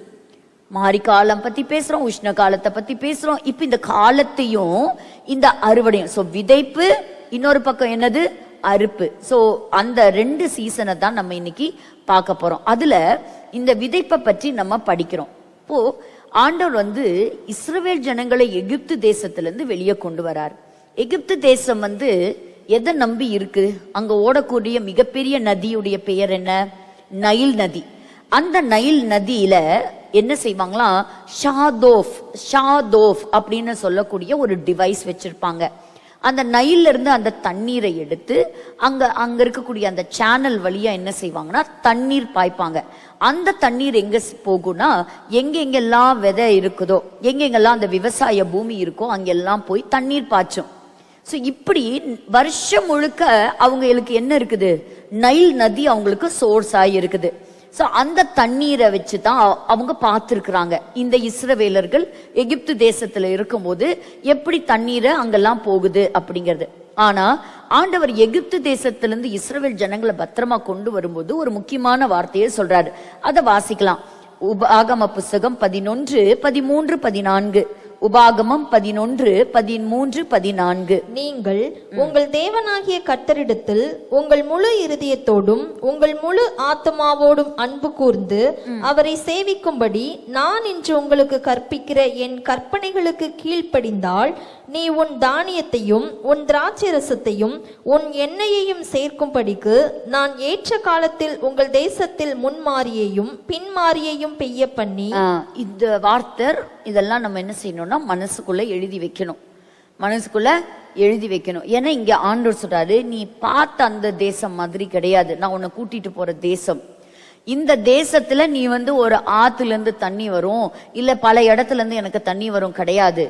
Speaker 1: மாரி காலம் பத்தி பேசுறோம், உஷ்ண காலத்தை பத்தி பேசுறோம். இப்ப இந்த காலத்தையும் இந்த அறுவடையும், சோ விதைப்பு, இன்னொரு பக்கம் என்னது? அறுப்பு. சோ அந்த 2 சீசனை தான் நம்ம இன்னைக்கு பார்க்க போறோம். அதுல இந்த விதைப்பை பற்றி நம்ம படிக்கிறோம். இப்போ ஆண்டவர் வந்து இஸ்ரவேல் ஜனங்களை எகிப்து தேசத்திலிருந்து வெளியே கொண்டு வரார். எகிப்து தேசம் வந்து எதை நம்பி இருக்கு? அங்க ஓடக்கூடிய மிகப்பெரிய நதியுடைய பெயர் என்ன? நைல் நதி. அந்த நைல் நதியில என்ன செய்வாங்களா? ஷாதோஃப் அப்படின்னு சொல்லக்கூடிய ஒரு டிவைஸ் வச்சிருப்பாங்க. அந்த நைல்ல இருந்து அந்த தண்ணீரை எடுத்து அங்க இருக்கக்கூடிய அந்த சேனல் வழியா என்ன செய்வாங்கன்னா தண்ணீர் பாய்ப்பாங்க. அந்த தண்ணீர் எங்க போகும்னா, எங்கெங்கெல்லாம் விதை இருக்குதோ, எங்கெங்கெல்லாம் அந்த விவசாய பூமி இருக்கோ அங்கெல்லாம் போய் தண்ணீர் பாய்ச்சும். சோ இப்படி வருஷம் முழுக்க அவங்களுக்கு என்ன இருக்குது? நைல் நதி அவங்களுக்கு சோர்ஸ் ஆகி இருக்குது. சோ அந்த தண்ணீரை வச்சுதான் அவங்க பார்த்திருக்கிறாங்க இந்த இஸ்ரவேலர்கள் எகிப்து தேசத்துல இருக்கும்போது எப்படி தண்ணீரை அங்கெல்லாம் போகுது அப்படிங்கிறது. ஆனா ஆண்டவர் எகிப்து தேசத்திலிருந்து இஸ்ரவேல் ஜனங்களை பத்திரமா கொண்டு வரும்போது ஒரு முக்கியமான வார்த்தையை சொல்றாரு. அதை வாசிக்கலாம். உபாகம புஸ்தகம் 11, 13, 14. உபாகமம் 11, 13, 14.
Speaker 3: நீங்கள் உங்கள் தேவனாகிய கர்த்தரிடத்தில் உங்கள் முழு இருதயத்தோடும் உங்கள் முழு ஆத்மாவோடும் அன்பு கூர்ந்து அவரை சேவிக்கும்படி நான் இன்று உங்களுக்கு கற்பிக்கிற என் கற்பனைகளுக்கு கீழ்ப்படிந்தால் நீ உன் தானியத்தையும் உன் திராட்சை ரசத்தையும் உன் எண்ணெயையும் சேர்க்கும்படிக்கு நான் ஏற்ற காலத்தில் உங்கள் தேசத்தில் முன்மாரியையும் பின்மாரியையும் பெய்ய பண்ணி.
Speaker 1: இந்த வார்த்தை இதெல்லாம் நம்ம என்ன செய்யணும்னா மனசுக்குள்ள எழுதி வைக்கணும். மனசுக்குள்ள எழுதி வைக்கணும். ஏன்னா இங்க ஆண்டவர் சொல்றாரு, நீ பார்த்த அந்த தேசம் மாதிரி கிடையாது, நான் உன்னை கூட்டிட்டு போற தேசம். இந்த தேசத்துல நீ வந்து ஒரு ஆத்துல இருந்து தண்ணி வரும், இல்ல பல இடத்துல இருந்து எனக்கு தண்ணி வரும் கிடையாது.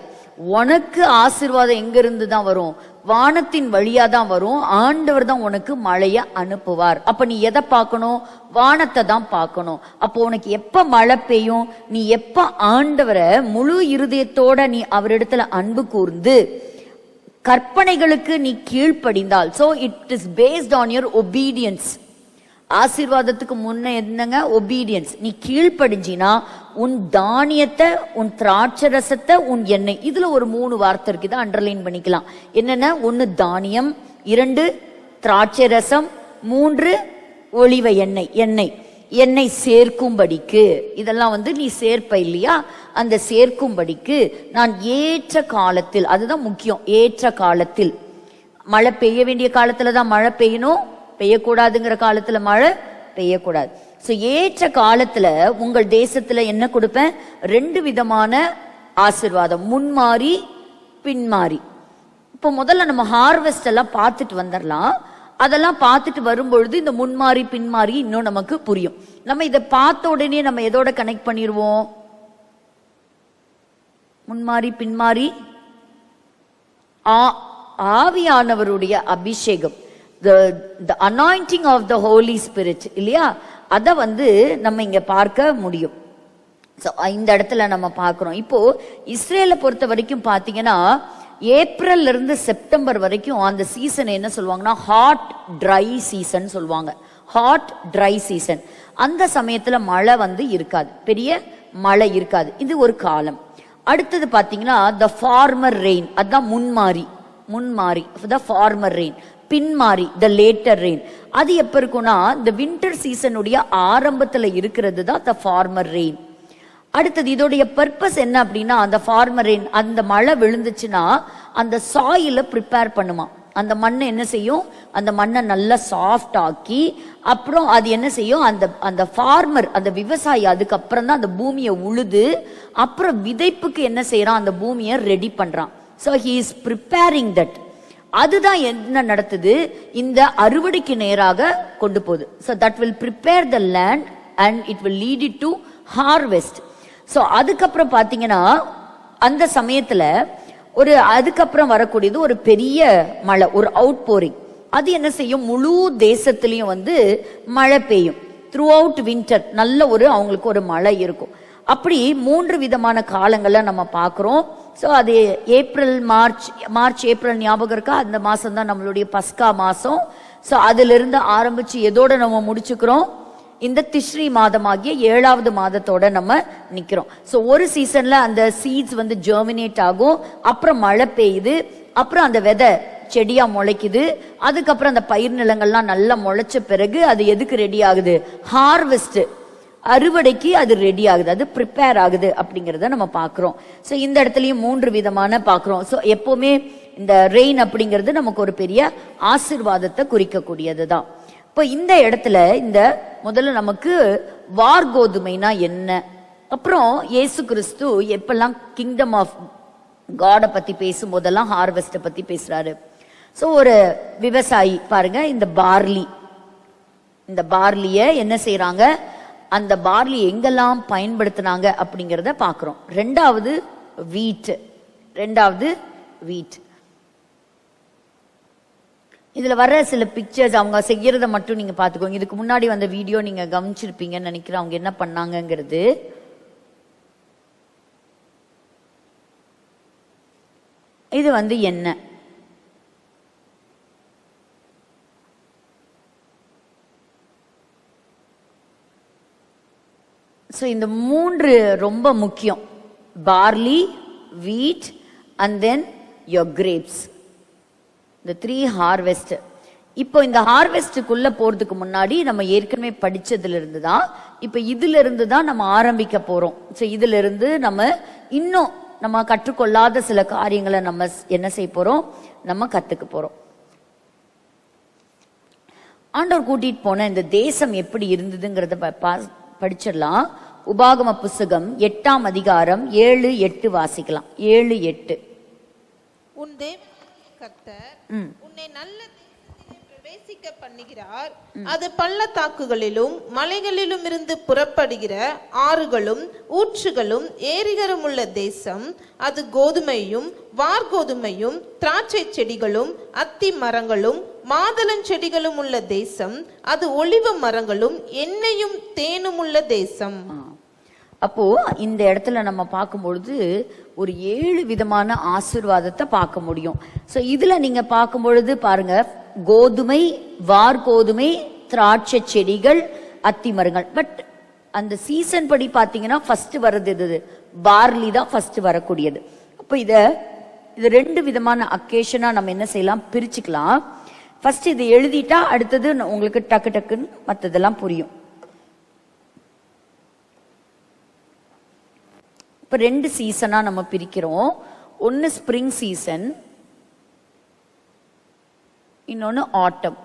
Speaker 1: உனக்கு ஆசீர்வாதம் எங்க இருந்து தான் வரும்? வானத்தின் வழியா தான் வரும். ஆண்டவர் தான் உனக்கு மழைய அனுப்புவார். அப்ப நீ எதை பார்க்கணும்? வானத்தை தான் பார்க்கணும். அப்போ உனக்கு எப்ப மழை பெய்யும்? நீ எப்ப ஆண்டவரை முழு இருதயத்தோட நீ அவரிடத்துல அன்பு கூர்ந்து கற்பனைகளுக்கு நீ கீழ்ப்படிந்தால். So it is based on your obedience. ஆசீர்வாதத்துக்கு முன்ன என்னங்க? ஒபீடியன்ஸ். நீ கீழ்ப்படிஞ்சினா உன் தானியத்தை, உன் திராட்சை ரசத்தை, உன் எண்ணெய், இதுல ஒரு 3 வார்த்தை இருக்கு, இதை அண்டர்லைன் பண்ணிக்கலாம். என்னென்ன? 1 தானியம், 2 திராட்சை ரசம், 3 ஒலிவ எண்ணெய் சேர்க்கும்படிக்கு. இதெல்லாம் வந்து நீ சேர்ப்ப இல்லையா? அந்த சேர்க்கும்படிக்கு நான் ஏற்ற காலத்தில், அதுதான் முக்கியம், ஏற்ற காலத்தில். மழை பெய்ய வேண்டிய காலத்துலதான் மழை பெய்யணும், பெய்யக்கூடாதுங்கிற காலத்துல மழை பெய்யக்கூடாது. ஸோ ஏற்ற காலத்துல உங்கள் தேசத்துல என்ன கொடுப்பேன்? 2 விதமான ஆசீர்வாதம், முன்மாறி பின்மாறி. இப்போ முதல்ல நம்ம ஹார்வெஸ்ட் எல்லாம் பார்த்துட்டு வந்துடலாம். அதெல்லாம் பார்த்துட்டு வரும்பொழுது இந்த முன்மாறி பின்மாறி இன்னும் நமக்கு புரியும். நம்ம இதை பார்த்த உடனே நம்ம எதோட கனெக்ட் பண்ணிடுவோம்? முன்மாறி பின்மாறி ஆவியானவருடைய அபிஷேகம், the anointing of the Holy Spirit இல்லையா? அத நம்ம இங்க பார்க்க முடியும். இந்த இடத்துல நம்ம பார்க்கிறோம். இப்போ இஸ்ரேலை பொறுத்த வரைக்கும் பாத்தீங்கன்னா ஏப்ரல்ல இருந்து செப்டம்பர் வரைக்கும் அந்த சீசன் என்ன சொல்லுவாங்கன்னா ஹாட் ட்ரை சீசன் சொல்லுவாங்க. Hot try season. அந்த சமயத்துல மழை இருக்காது, பெரிய மழை இருக்காது. இது ஒரு காலம். அடுத்தது பாத்தீங்கன்னா the farmer rain, அதான் முன்மாறி. the farmer rain. பின்மாறி the later rain. அது எப்ப இருக்கும்னா இந்த வின்டர் சீசனுடைய ஆரம்பத்துல இருக்கிறது தான் the farmer rain. அடுத்தது இதோடைய பர்பஸ் என்ன அப்படின்னா, அந்த ஃபார்மர் ரெயின், அந்த மழை விழுந்துச்சுன்னா அந்த சாயில ப்ரிப்பேர் பண்ணுமா. அந்த மண்ணை என்ன செய்யும்? அந்த மண்ணை நல்லா சாஃப்ட் ஆக்கி அப்புறம் அது என்ன செய்யும்? அந்த ஃபார்மர், அந்த விவசாயி அதுக்கப்புறம் தான் அந்த பூமியை உழுது அப்புறம் விதைப்புக்கு என்ன செய்யறான்? அந்த பூமியை ரெடி பண்றான். So he is preparing that. அதுதான் என்ன நடத்துது? இந்த அறுவடைக்கு நேராக கொண்டு போகுது. So that will prepare the land and it will lead it to harvest. So அதுக்கப்புறம் பார்த்தீங்கன்னா அந்த சமயத்தில் அதுக்கப்புறம் வரக்கூடியது ஒரு பெரிய மழை, ஒரு அவுட் போரிங். அது என்ன செய்யும்? முழு தேசத்திலையும் மழை பெய்யும். த்ரூ அவுட் வின்டர் நல்ல அவங்களுக்கு ஒரு மழை இருக்கும். அப்படி 3 விதமான காலங்களை நம்ம பார்க்குறோம். ஸோ அது ஏப்ரல் மார்ச் ஏப்ரல் ஞாபகம் இருக்கா? அந்த மாதம் தான் நம்மளுடைய பஸ்கா மாதம். ஸோ அதிலிருந்து ஆரம்பிச்சு எதோட நம்ம முடிச்சுக்கிறோம்? இந்த திஸ்ரீ மாதமாகிய 7வது மாதத்தோட நம்ம நிக்கிறோம். ஸோ ஒரு சீசன்ல அந்த சீட்ஸ் ஜெர்மினேட் ஆகும், அப்புறம் மழை பெய்யுது, அப்புறம் அந்த விதை செடியா முளைக்குது, அதுக்கப்புறம் அந்த பயிர் நிலங்கள்லாம் நல்லா முளைச்ச பிறகு அது எதுக்கு ரெடி ஆகுது? ஹார்வெஸ்ட், அறுவடைக்கு அது ரெடி ஆகுது, அது ப்ரிப்பேர் ஆகுது அப்படிங்கிறத நம்ம பார்க்கிறோம். ஸோ இந்த இடத்துலயும் 3 விதமான பார்க்கிறோம். ஸோ எப்பவுமே இந்த ரெயின் அப்படிங்கிறது நமக்கு ஒரு பெரிய ஆசீர்வாதத்தை குறிக்கக்கூடியது தான். இப்போ இந்த இடத்துல இந்த முதல்ல நமக்கு வார்கோதுமைனா என்ன, அப்புறம் இயேசு கிறிஸ்து எப்பெல்லாம் கிங்டம் ஆஃப் காடை பத்தி பேசும்போதெல்லாம் ஹார்வெஸ்ட்டை பத்தி பேசுறாரு. ஸோ ஒரு விவசாயி பாருங்க, இந்த பார்லிய என்ன செய்யறாங்க? அந்த பார்லி எங்கெல்லாம் பயன்படுத்தினாங்க அப்படிங்கிறத பார்க்கிறோம். ரெண்டாவது வீட். இதுல வர சில பிக்சர்ஸ் அவங்க செய்யறத மட்டும் நீங்க பாத்துக்கோங்க. இதுக்கு முன்னாடி வந்த வீடியோ நீங்க கவனிச்சிருப்பீங்கன்னு நினைக்கிறேன். அவங்க என்ன பண்ணாங்கிறது. இது என்ன? ஸோ இந்த 3 ரொம்ப முக்கியம். பார்லி, வீட் அண்ட் தென் யோர் கிரேப்ஸ். இந்த 3 ஹார்வெஸ்ட். இப்போ இந்த ஹார்வெஸ்டுக்குள்ள போறதுக்கு முன்னாடி நம்ம ஏற்கனவே படிச்சதுல இருந்து தான், இப்போ இதுல இருந்து தான் நம்ம ஆரம்பிக்க போறோம். ஸோ இதுல இருந்து நம்ம இன்னும் நம்ம கற்றுக்கொள்ளாத சில காரியங்களை நம்ம என்ன செய்ய போறோம்? நம்ம கத்துக்க போறோம். ஆண்டவர் கூட்டிட்டு போன இந்த தேசம் எப்படி இருந்ததுங்கிறத படிச்சிடலாம். உபாகம புஸ்தகம் 8ஆம் அதிகாரம் 7-8 வாசிக்கலாம். 7-8.
Speaker 4: உன் தேவனாகிய கர்த்தர் உன்னை நல்ல தேசத்திலே பிரவேசிக்க பண்ணுகிறார். அது பள்ளத்தாக்குகளிலும் மலைகளிலும் இருந்து புறப்படுகிற ஆறுகளும் ஊற்றுகளும் ஏரிகளும் உள்ள தேசம். அது கோதுமையும் வார்கோதுமையும் திராட்சை செடிகளும் அத்தி மரங்களும் மாதளஞ்செடிகளும் உள்ள தேசம். அது ஒலிவ மரங்களும் எண்ணெயும் தேனும் உள்ள தேசம்.
Speaker 1: அப்போ இந்த இடத்துல நம்ம பார்க்கும்பொழுது ஒரு 7 விதமான ஆசீர்வாதத்தை பார்க்க முடியும். ஸோ இதுல நீங்க பார்க்கும் பொழுது பாருங்க, கோதுமை, வார்கோதுமை, திராட்சை செடிகள், அத்தி மரங்கள். பட் அந்த சீசன் படி பார்த்தீங்கன்னா ஃபர்ஸ்ட் வர்றது இது பார்லி தான் ஃபர்ஸ்ட் வரக்கூடியது. அப்போ இது 2 விதமான அக்கேஷனா நம்ம என்ன செய்யலாம்? பிரிச்சுக்கலாம். ஃபர்ஸ்ட் இது எழுதிட்டா அடுத்தது உங்களுக்கு டக்கு டக்குன்னு மற்றதெல்லாம் புரியும். இப்போ 2 சீசனா நம்ம பிரிக்கிறோம். ஒன்னு ஸ்ப்ரிங் சீசன், இன்னொன்னு ஆட்டம்.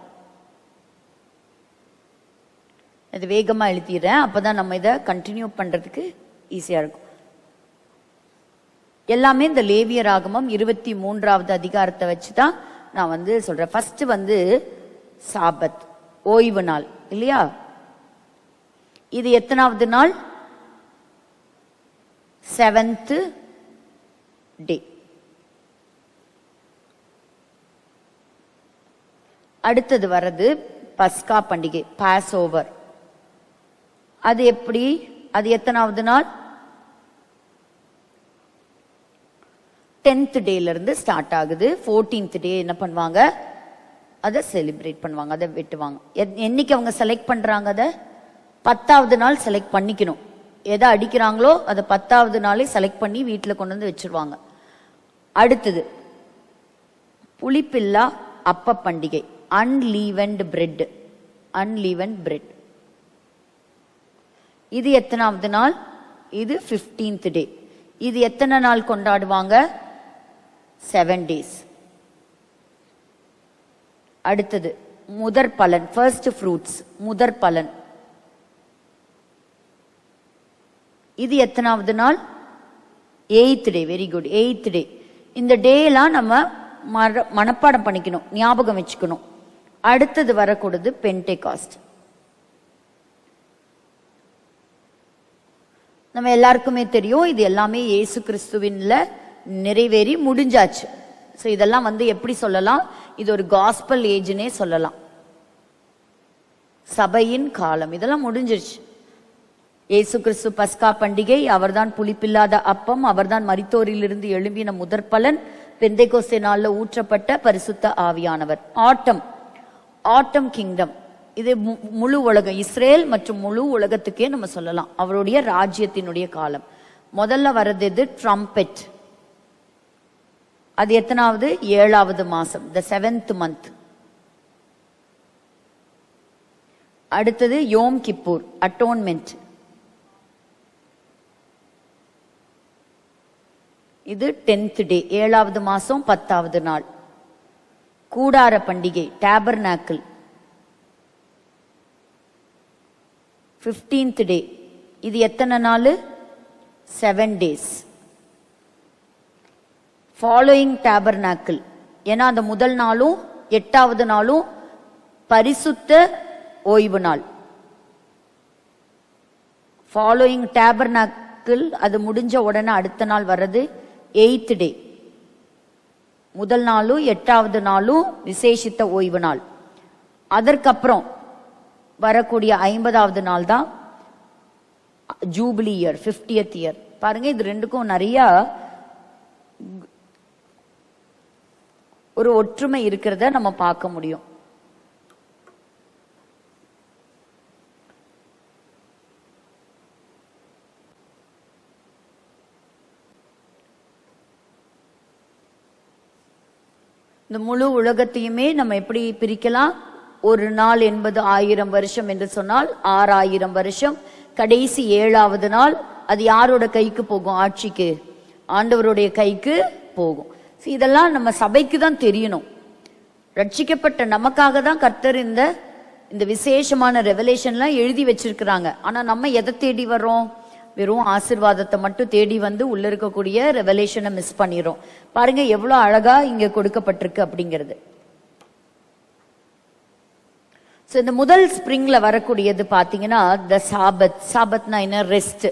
Speaker 1: இது வேகமா எழுதிடுறேன், அப்பதான் நம்ம இதை கண்டினியூ பண்றதுக்கு ஈஸியா இருக்கும். எல்லாமே இந்த லேவியராகமம் 23வது அதிகாரத்தை வச்சுதான் நான் சொல்றேன். ஃபர்ஸ்ட் சாபத், ஓய்வு நாள் இல்லையா? இது எத்தனாவது நாள்? 7th டே. அடுத்தது வர்றது பஸ்கா பண்டிகை, பாஸ் ஓவர். அது எப்படி? அது எத்தனாவது நாள்? 10th டேல இருந்து ஸ்டார்ட் ஆகுது. 14th டே என்ன பண்ணுவாங்க? அதை செலிப்ரேட் பண்ணுவாங்க, அதை வெட்டுவாங்க. என்னைக்கு அவங்க செலக்ட் பண்றாங்க? அதை 10வது நாள் செலக்ட் பண்ணிக்கணும். எதை அடிக்கிறாங்களோ அதை 10வது நாளே செலக்ட் பண்ணி வீட்டில் கொண்டு வந்து வச்சிருவாங்க. அடுத்தது புளிப்பில்லா அப்ப பண்டிகை, அன்லீவன்ட் பிரெட். அன்லீவன்ட் பிரெட் இது எத்தனாவது நாள்? இது 15th டே. இது எத்தனை நாள் கொண்டாடுவாங்க? 7 days. அடுத்தது முதற் பலன், ஃபர்ஸ்ட் ஃப்ரூட்ஸ், முதற் பலன். இது எத்தனாவது நாள்? 8th டே. வெரி குட், 8th டே. இந்த டே எல்லாம் நம்ம மனப்பாடம் பண்ணிக்கணும், ஞாபகம் வச்சுக்கணும். அடுத்தது வரக்கூடாது பென்டெகாஸ்ட். நம்ம எல்லாருக்குமே தெரியும், இது எல்லாமே இயேசு கிறிஸ்துவின்ல நிறைவேறி முடிஞ்சாச்சு. ஸோ இதெல்லாம் எப்படி சொல்லலாம்? இது ஒரு காஸ்பல் ஏஜ்னே சொல்லலாம், சபையின் காலம். இதெல்லாம் முடிஞ்சிருச்சு. இயேசு கிறிஸ்து பஸ்கா பண்டிகை, அவர்தான் புளிப்பில்லாத அப்பம், அவர்தான் மரித்தோரிலிருந்து எழும்பின முதற்பலன், பெந்தைகோஸ்தே நாள்ல ஊற்றப்பட்ட பரிசுத்த ஆவியானவர். ஆட்டம், ஆட்டம் கிங்டம். இது முழு உலகம், இஸ்ரேல் மற்றும் முழு உலகத்துக்கே நம்ம சொல்லலாம், அவருடைய ராஜ்யத்தினுடைய காலம். முதல்ல வர்றது இது ட்ரம்பெட். அது எத்தனாவது? 7வது மாசம், the 7th month. அடுத்தது யோம் கிப்பூர், அட்டோன்மெண்ட். இது 10th டே, 7வது மாசம் 10வது நாள். கூடார பண்டிகை, டேபர்நாக்கிள், 15th டே. இது எத்தனை நாள்? 7 days. ஃபாலோயிங் டேபர்நாக்கிள், ஏன்னா அந்த முதல் நாளும் 8வது நாளும் பரிசுத்த ஓய்வு நாள். ஃபாலோயிங் டேபர்நாக்கிள், அது முடிஞ்ச உடனே அடுத்த நாள் வர்றது 8th டே. முதல் நாளும் 8வது நாளும் விசேஷித்த ஓய்வு நாள். அதற்கப்புறம் வரக்கூடிய 50வது நாள் தான் ஜூபிலி இயர், 50th இயர். பாருங்க, இது ரெண்டுக்கும் நிறைய ஒரு ஒற்றுமை இருக்கிறத நம்ம பார்க்க முடியும். இந்த முழு உலகத்தையுமே நம்ம எப்படி பிரிக்கலாம்? ஒரு நாள் என்பது 1000 வருஷம் என்று சொன்னால் 6000 வருஷம். கடைசி 7வது நாள் அது யாரோட கைக்கு போகும்? ஆட்சிக்கு, ஆண்டவருடைய கைக்கு போகும். இதெல்லாம் நம்ம சபைக்கு தான் தெரியணும். ரட்சிக்கப்பட்ட நமக்காக தான் கர்த்தர் இந்த விசேஷமான ரெவலேஷன்லாம் எழுதி வச்சிருக்கிறாங்க. ஆனா நம்ம எதை தேடி வர்றோம்? வெறும் ஆசீர்வாதத்தை மட்டும் தேடி உள்ள இருக்கக்கூடிய ரெவலேஷனை மிஸ் பண்ணிரும். பாருங்க எவ்வளவு அழகா இங்க கொடுக்கப்பட்டிருக்கு அப்படிங்கிறது. இந்த முதல் ஸ்பிரிங்ல வரக்கூடியது பாத்தீங்கன்னா த சாபத். சாபத்னா என்ன? ரெஸ்ட்.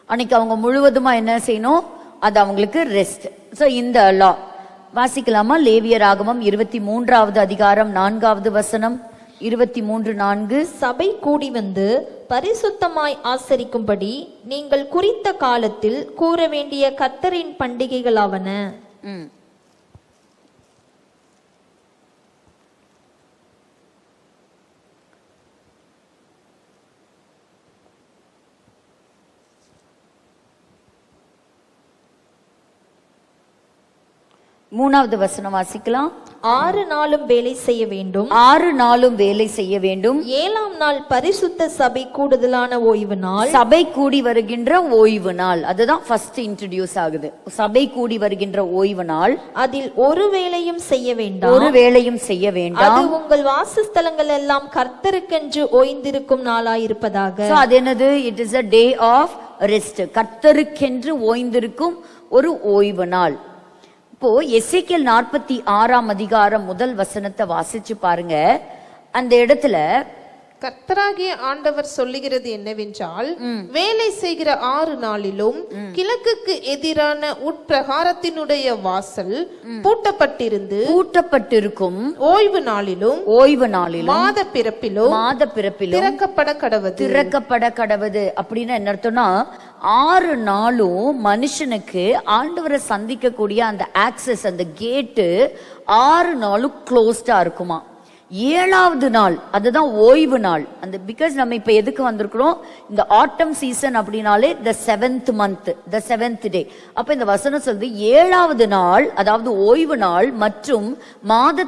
Speaker 1: அன்னைக்கு அவங்க முழுவதுமா என்ன செய்யணும்? அது அவங்களுக்கு ரெஸ்ட். சோ இந்த லா வாசிக்கலாமா? லேவியராகமம் 23வது அதிகாரம் 4வது வசனம், 23:4.
Speaker 3: சபை கூடி வந்து பரிசுத்தமாய் ஆசரிக்கும்படி நீங்கள் குறித்த காலத்தில் கூற வேண்டிய கர்த்தரின் பண்டிகைகளாவன.
Speaker 1: 3வது வசனம் வாசிக்கலாம்.
Speaker 3: 6 நாளும் வேலை செய்ய வேண்டும்.
Speaker 1: 6 நாளும் வேலை செய்ய வேண்டும்.
Speaker 3: 7ஆம் நாள் பரிசுத்த சபை கூடுதலான ஓய்வு நாள்.
Speaker 1: சபை கூடி வருகின்ற ஓய்வு நாள். அதுதான் ஃபர்ஸ்ட் இன்ட்ரோடியூஸ் ஆகுது. சபை கூடி வருகின்ற ஓய்வு நாள்.
Speaker 3: அதில் ஒரு வேலையும் செய்ய வேண்டாம்.
Speaker 1: ஒரு வேலையும் செய்ய வேண்டாம்.
Speaker 3: அது உங்கள் வாசஸ்தலங்கள் எல்லாம் கர்த்தருக்கென்று ஓய்ந்திருக்கும் நாளாயிருப்பதாக.
Speaker 1: அது என்னது? It is a day of rest. கர்த்தருக்கென்று ஓய்ந்திருக்கும் ஒரு ஓய்வு நாள். இப்போ எசேக்கியேல் 46ஆம் அதிகாரம் முதல் வசனத்தை வாசிச்சு பாருங்க. அந்த இடத்துல
Speaker 4: கர்த்தராகிய ஆண்டவர் சொல்லுகிறது என்னவென்றால், வேலை செய்கிற 6 நாளிலும் கிழக்குக்கு எதிரான உட்பிரகாரத்தினுடைய வாசல் பூட்டப்பட்டிருக்கும். ஓய்வு நாளிலும் மாத பிறப்பிலும்
Speaker 1: திறக்கப்பட கடவது. அப்படின்னு என்ன அர்த்தம்னா, 6 நாளும் மனுஷனுக்கு ஆண்டவரை சந்திக்க கூடிய அந்த ஆக்சஸ், அந்த கேட்டு 6 நாளும் க்ளோஸ்டா இருக்குமா. 7வது நாள் அதுதான் ஓய்வு நாள். அந்த பிகாஸ் நம்ம இப்ப எதுக்கு வந்திருக்கிறோம், இந்த ஆட்டம் சீசன் அப்படின்னாலே the 7th month, the 7th day. அப்ப இந்த வசனம் சொல்றது 7வது நாள், அதாவது ஓய்வு நாள் மற்றும் மாத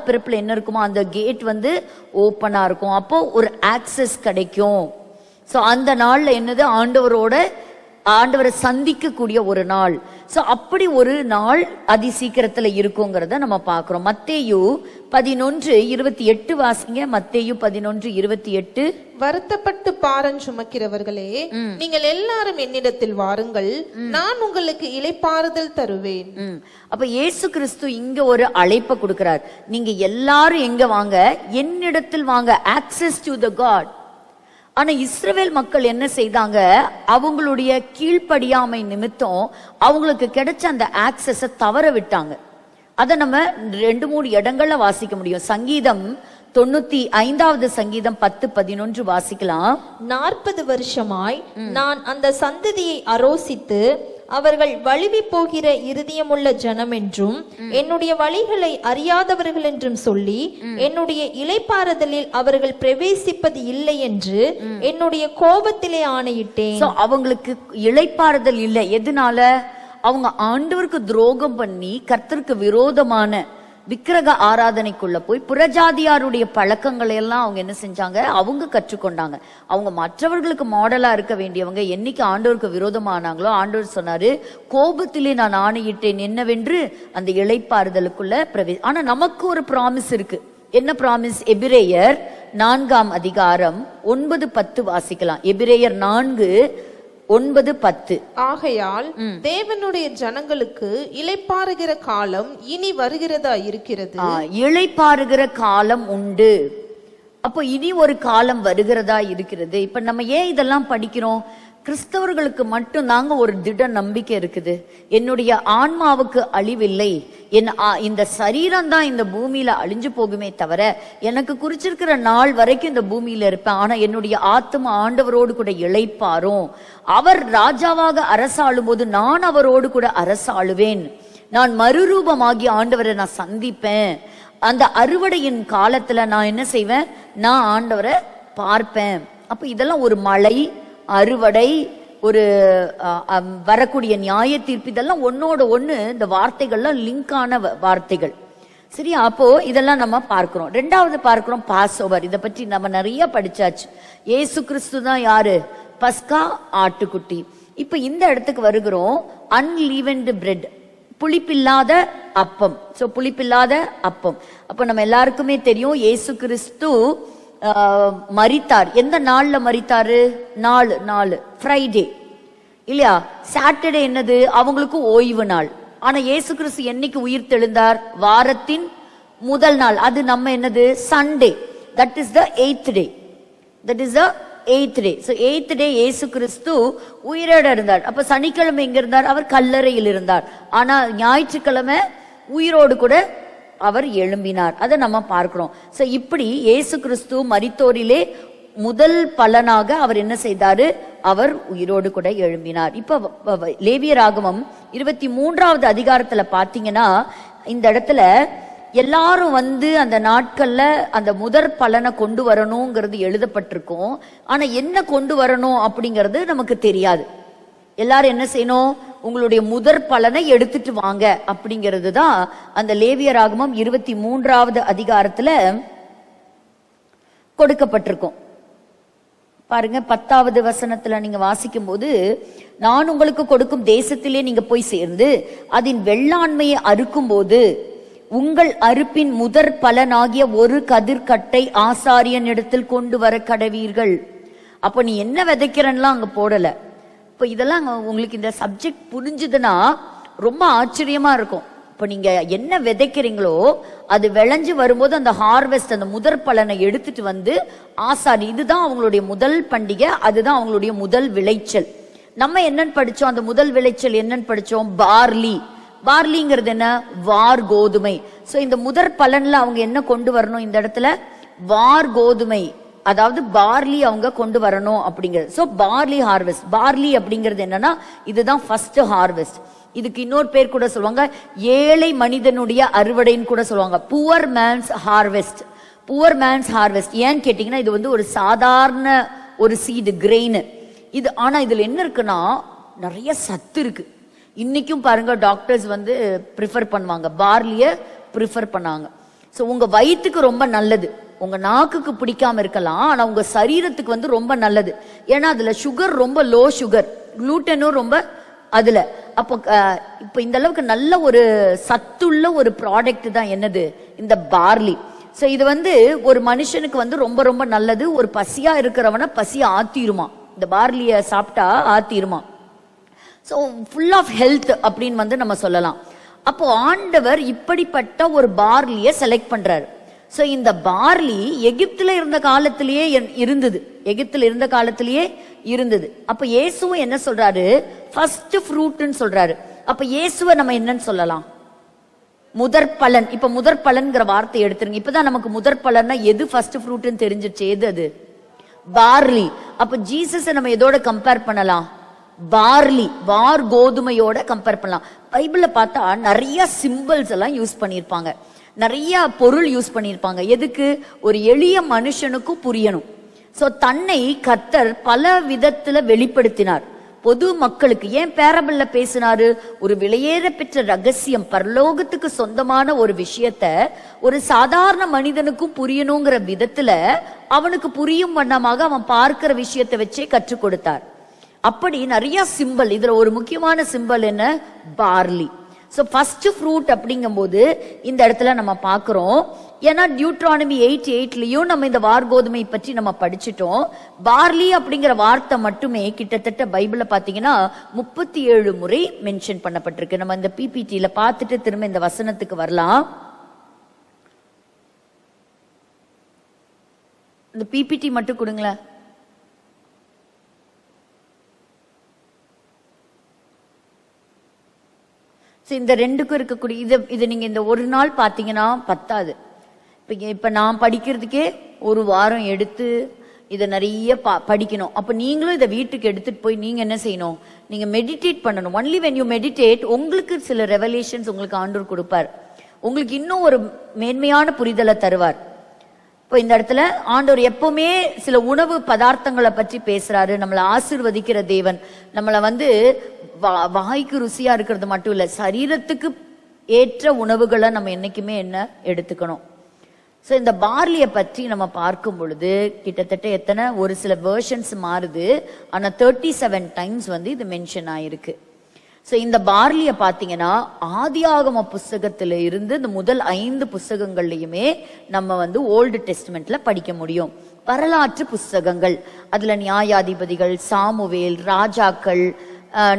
Speaker 1: பிறப்புல என்ன இருக்குமோ அந்த கேட் ஓப்பனா இருக்கும். அப்போ ஒரு ஆக்சஸ் கிடைக்கும். சோ அந்த நாள்ல என்னது, ஆண்டவரை சந்திக்க கூடிய ஒரு நாள். சோ அப்படி ஒரு நாள் அதி சீக்கிரத்துல இருக்குங்கிறத நம்ம பாக்குறோம். மத்தேயு 11:28 வாசிங்க. மத்தேயு 11:28.
Speaker 4: வருத்தப்பட்டு பாரம் சுமக்கிறவர்களே, நீங்கள் எல்லாரும் என்னிடத்தில் வாருங்கள், நான் உங்களுக்கு இளைப்பாறுதல் தருவேன்.
Speaker 1: அப்ப இயேசு கிறிஸ்து இங்க ஒரு அழைப்பை கொடுக்கிறார். நீங்க எல்லாரும் எங்க வாங்க, என்னிடத்தில் வாங்க, ஆக்சஸ் டு த காட். ஆனா இஸ்ரவேல் மக்கள் என்ன செய்தாங்க, அவங்களுடைய கீழ்ப்படியாமை நிமித்தம் அவங்களுக்கு கிடைச்ச அந்த ஆக்சஸ தவற விட்டாங்க. அத நம்ம 2-3 இடங்கள்ல வாசிக்க முடியும். சங்கீதம் 95வது சங்கீதம் 10-11 வாசிக்கலாம்.
Speaker 3: 40 வருஷமாய் நான் அந்த சந்ததியை அரோசித்து அவர்கள் வழுவி போகிற இருதயமுள்ள ஜனம் என்றும் என்னுடைய வழிகளை அறியாதவர்கள் என்றும் சொல்லி என்னுடைய இளைப்பாறுதலில் அவர்கள் பிரவேசிப்பது இல்லை என்று என்னுடைய கோபத்திலே ஆணையிட்டேன்.
Speaker 1: அவங்களுக்கு இளைப்பாறுதல் இல்லை. எதனால? அவங்க ஆண்டவருக்கு துரோகம் பண்ணி கர்த்தருக்கு விரோதமான விக்கிரக ஆராதனைக்குள்ள போய் புறஜாதியாருடைய பழக்கங்களை எல்லாம் அவங்க என்ன செஞ்சாங்க, அவங்க கற்றுக்கொண்டாங்க. அவங்க மற்றவர்களுக்கு மாடலா இருக்க வேண்டியவங்க என்னைக்கு ஆண்டவருக்கு விரோதமானாங்களோ, ஆண்டவர் சொன்னாரு, கோபத்திலே நான் ஆணையிட்டேன் என்னவென்று அந்த இளைப்பாறுதலுக்குள்ள ஆனா நமக்கு ஒரு ப்ராமிஸ் இருக்கு. என்ன ப்ராமிஸ்? எபிரேயர் 4ஆம் அதிகாரம் 9-10 வாசிக்கலாம். எபிரேயர் 4:9-10.
Speaker 4: ஆகையால் தேவனுடைய ஜனங்களுக்கு இளைப்பாறுகிற காலம் இனி வருகிறதா இருக்கிறது.
Speaker 1: இளைப்பாறுகிற காலம் உண்டு. அப்போ இனி ஒரு காலம் வருகிறதா இருக்கிறது. இப்ப நம்ம ஏன் இதெல்லாம் படிக்கிறோம்? கிறிஸ்தவர்களுக்கு மட்டும் தாங்க ஒரு திட நம்பிக்கை இருக்குது. என்னுடைய ஆன்மாவுக்கு அழிவில்லை, இந்த சரீரம் தான் இந்த பூமியில அழிஞ்சு போகுமே தவிர எனக்கு குறிச்சிருக்கிற நாள் வரைக்கும் இந்த பூமியில இருப்பேன். ஆனா என்னுடைய ஆத்மா ஆண்டவரோடு கூட இளைப்பாரும். அவர் ராஜாவாக அரசாளும் போது நான் அவரோடு கூட அரசாளுவேன். நான் மறுரூபமாகி ஆண்டவரை நான் சந்திப்பேன். அந்த அறுவடையின் காலத்துல நான் என்ன செய்வேன், நான் ஆண்டவரை பார்ப்பேன். அப்ப இதெல்லாம் ஒரு மழை, அறுவடை, ஒரு வரக்கூடிய நியாய தீர்ப்பு, இதெல்லாம் ஒன்னோட ஒண்ணு இந்த வார்த்தைகள்லாம் லிங்கான வார்த்தைகள். சரியா? அப்போ இதெல்லாம் நம்ம பார்க்கிறோம். 2வது பார்க்கிறோம் பாஸ் ஓவர். இதை பற்றி நம்ம நிறைய படிச்சாச்சு. இயேசு கிறிஸ்து தான் யாரு? பஸ்கா ஆட்டுக்குட்டி. இப்ப இந்த இடத்துக்கு வருகிறோம். அன்லீவன்டு பிரெட், புளிப்பில்லாத அப்பம். சோ புளிப்பில்லாத அப்பம். அப்ப நம்ம எல்லாருக்குமே தெரியும், இயேசு கிறிஸ்து மரித்தார். எந்த நாள்ல மரித்தாரு? 4 ஃப்ரைடே இல்லையா? சாட்டர்டே என்னது? அவங்களுக்கு ஓய்வு நாள். ஆனா இயேசு கிறிஸ்து என்னைக்கு உயிர் தெழுந்தார்? வாரத்தின் முதல் நாள். அது நம்ம என்னது? Sunday. That is the 8th day. That is the 8th day. So 8th day இயேசு கிறிஸ்து உயிரோட இருந்தார். அப்ப சனிக்கிழமை எங்க இருந்தார்? அவர் கல்லறையில் இருந்தார். ஆனா ஞாயிற்றுக்கிழமை உயிரோடு கூட அவர் எழும்பினார். அதை நம்ம பார்க்கிறோம். சோ இப்படி இயேசு கிறிஸ்து மரித்தோரிலே முதல் பலனாக அவர் என்ன செய்தாரு? அவர் உயிரோடு கூட எழும்பினார். இப்ப லேவியராகமம் 23வது அதிகாரத்துல பாத்தீங்கன்னா, இந்த இடத்துல எல்லாரும் அந்த நாட்கள்ல அந்த முதற் பலனை கொண்டு வரணுங்கிறது எழுதப்பட்டிருக்கும். ஆனா என்ன கொண்டு வரணும் அப்படிங்கிறது நமக்கு தெரியாது. எல்லாரும் என்ன செய்யணும்? உங்களுடைய முதற் பலனை எடுத்துட்டு வாங்க அப்படிங்கிறது தான் அந்த லேவியராகமம் 23வது அதிகாரத்துல கொடுக்கப்பட்டிருக்கும். பாருங்க 10வது வசனத்துல நீங்க வாசிக்கும் போது, நான் உங்களுக்கு கொடுக்கும் தேசத்திலே நீங்க போய் சேர்ந்து அதன் வெள்ளாண்மையை அறுக்கும் போது உங்கள் அறுப்பின் முதற் பலனாகிய ஒரு கதிர்கட்டை ஆசாரியன் இடத்தில் கொண்டு வர கடவீர்கள். அப்ப நீ என்ன விதைக்கிறன்லாம் அங்க போடல. இப்ப இதெல்லாம் உங்களுக்கு இந்த சப்ஜெக்ட் புரிஞ்சுதுன்னா ரொம்ப ஆச்சரியமா இருக்கும். இப்ப நீங்க என்ன விதைக்கிறீங்களோ அது விளைஞ்சு வரும்போது அந்த ஹார்வெஸ்ட், அந்த முதற் பலனை எடுத்துட்டு வந்து ஆசாரி, இதுதான் அவங்களுடைய முதல் பண்டிகை, அதுதான் அவங்களுடைய முதல் விளைச்சல். நம்ம என்னன்னு படிச்சோம்? அந்த முதல் விளைச்சல் என்னன்னு படிச்சோம்? பார்லி. பார்லிங்கிறது என்ன? வார் கோதுமை. சோ இந்த முதற் பலன்ல அவங்க என்ன கொண்டு வரணும்? இந்த இடத்துல வார் கோதுமை, அதாவது பார்லி அவங்க கொண்டு வரணும் அப்படிங்கிறது. So barley harvest. பார்லி அப்படிங்கிறது என்னன்னா இதுதான் ஃபர்ஸ்ட் ஹார்வெஸ்ட். இதுக்கு இன்னொரு பேர் கூட சொல்லுவாங்க, ஏழை மனிதனுடைய அறுவடைன்னு கூட சொல்லுவாங்க, poor man's harvest. Poor man's harvest ஏன்னு கேட்டீங்கன்னா இது வந்து ஒரு சாதாரண ஒரு சீடு, கிரெயின் இது. ஆனா இதுல என்ன இருக்குன்னா நிறைய சத்து இருக்கு. இன்னைக்கும் பாருங்க டாக்டர்ஸ் வந்து ப்ரிஃபர் பண்ணுவாங்க, பார்லிய ப்ரிஃபர் பண்ணாங்க. ஸோ உங்க வயிற்றுக்கு ரொம்ப நல்லது, உங்க நாக்குக்கு பிடிக்காம இருக்கலாம், ஆனா உங்க சரீரத்துக்கு வந்து ரொம்ப நல்லது. ஏன்னா அதுல சுகர் ரொம்ப லோ சுகர், குளூட்டனும் ரொம்ப அதுல. அப்போ இப்ப இந்த அளவுக்கு நல்ல ஒரு சத்துள்ள ஒரு ப்ராடக்ட் தான் என்னது? இந்த பார்லி. ஸோ இது வந்து ஒரு மனுஷனுக்கு வந்து ரொம்ப ரொம்ப நல்லது. ஒரு பசியா இருக்கிறவன பசியா ஆத்திருமா, இந்த பார்லிய சாப்பிட்டா ஆத்திருமா. ஸோ ஃபுல் ஆஃப் ஹெல்த் அப்படின்னு வந்து நம்ம சொல்லலாம். அப்போ ஆண்டவர் இப்படிப்பட்ட ஒரு பார்லியை செலக்ட் பண்றாரு. ஸோ இந்த பார்லி எகிப்துல இருந்த காலத்திலேயே இருந்தது, எகிப்துல இருந்த காலத்திலேயே இருந்தது. அப்ப இயேசுவும் என்ன சொல்றாரு? ஃபர்ஸ்ட் ஃப்ரூட்னு சொல்றாரு. அப்ப இயேசுவை நம்ம என்னன்னு சொல்லலாம்? முதற் பலன். இப்ப முதற் பலன்கிற வார்த்தை எடுத்துருங்க. இப்பதான் நமக்கு முதற் பலன்னா எது ஃபர்ஸ்ட் ஃப்ரூட்னு தெரிஞ்சிருச்சு. எது அது? பார்லி. அப்ப ஜீசஸை நம்ம எதோட கம்பேர் பண்ணலாம்? பார்லி, வார் கோதுமையோட கம்பேர் பண்ணலாம். பைபிள்ல பார்த்தா நிறைய சிம்பிள்ஸ் எல்லாம் யூஸ் பண்ணியிருப்பாங்க, நிறைய பொருள் யூஸ் பண்ணியிருப்பாங்க. எதுக்கு? ஒரு எளிய மனுஷனுக்கும் புரியணும். சோ தன்னை கர்த்தர் பல விதத்துல வெளிப்படுத்தினார் பொது மக்களுக்கு. ஏன் பேரபிள்ல பேசினாரு? ஒரு விலையேற பெற்ற ரகசியம், பரலோகத்துக்கு சொந்தமான ஒரு விஷயத்த ஒரு சாதாரண மனிதனுக்கும் புரியணுங்கிற விதத்துல அவனுக்கு புரியும் வண்ணமாக அவன் பார்க்கிற விஷயத்தை வச்சே கற்றுக் கொடுத்தார். அப்படி நிறைய சிம்பல். இதுல ஒரு முக்கியமான சிம்பல் என்ன? பார்லி. சோ ஃபர்ஸ்ட் ஃப்ரூட் அப்படிங்கும் போது இந்த இடத்துல நம்ம பார்க்கிறோம். ஏன்னா டியூட்ரானமி 8:8லயும் நம்ம இந்த வார் கோதுமை பற்றி நம்ம படிச்சுட்டோம். பார்லி அப்படிங்கிற வார்த்தை மட்டுமே கிட்டத்தட்ட பைபிள்ல பாத்தீங்கன்னா 37 முறை மென்ஷன் பண்ணப்பட்டிருக்கு. நம்ம இந்த பிபிடில பார்த்துட்டு திரும்ப இந்த வசனத்துக்கு வரலாம். இந்த பிபிடி மட்டும் கொடுங்களேன். இந்த ரெண்டுக்கும் இருக்கக்கூடிய இது நீங்க இந்த ஒரு நாள் பாத்தீங்கன்னா பத்தாது. இப்ப நான் படிக்கிறதுக்கே ஒரு வாரம் எடுத்து இதை நிறைய படிக்கணும். அப்ப நீங்களும் இதை வீட்டுக்கு எடுத்துட்டு போய் நீங்க என்ன செய்யணும்? நீங்க மெடிடேட் பண்ணணும். ஒன்லி when you meditate உங்களுக்கு சில ரெவலேஷன்ஸ் உங்களுக்கு ஆண்டவர் கொடுப்பார், உங்களுக்கு இன்னும் ஒரு மேன்மையான புரிதலை தருவார். இப்போ இந்த இடத்துல ஆண்டவர் எப்பவுமே சில உணவு பதார்த்தங்களை பற்றி பேசுறாரு. நம்மளை ஆசீர்வதிக்கிற தேவன். நம்மளை வந்து வாய்க்கு ருசியா இருக்கிறது மட்டும் இல்ல, சரீரத்துக்கு ஏற்ற உணவுகளை நம்ம என்னைக்குமே என்ன எடுத்துக்கணும். ஸோ இந்த பார்லியை பற்றி நம்ம பார்க்கும் பொழுது கிட்டத்தட்ட எத்தனை ஒரு சில வேர்ஷன்ஸ் மாறுது, ஆனா 37 டைம்ஸ் வந்து இது மென்ஷன் ஆயிருக்கு. ஸோ இந்த பார்லியை பார்த்தீங்கன்னா ஆதியாகம புஸ்தகத்துல இருந்து இந்த முதல் 5 புஸ்தகங்கள்லையுமே நம்ம வந்து ஓல்டு டெஸ்ட்மெண்ட்ல படிக்க முடியும். வரலாற்று புஸ்தகங்கள், அதுல நியாயாதிபதிகள், சாமுவேல், ராஜாக்கள்,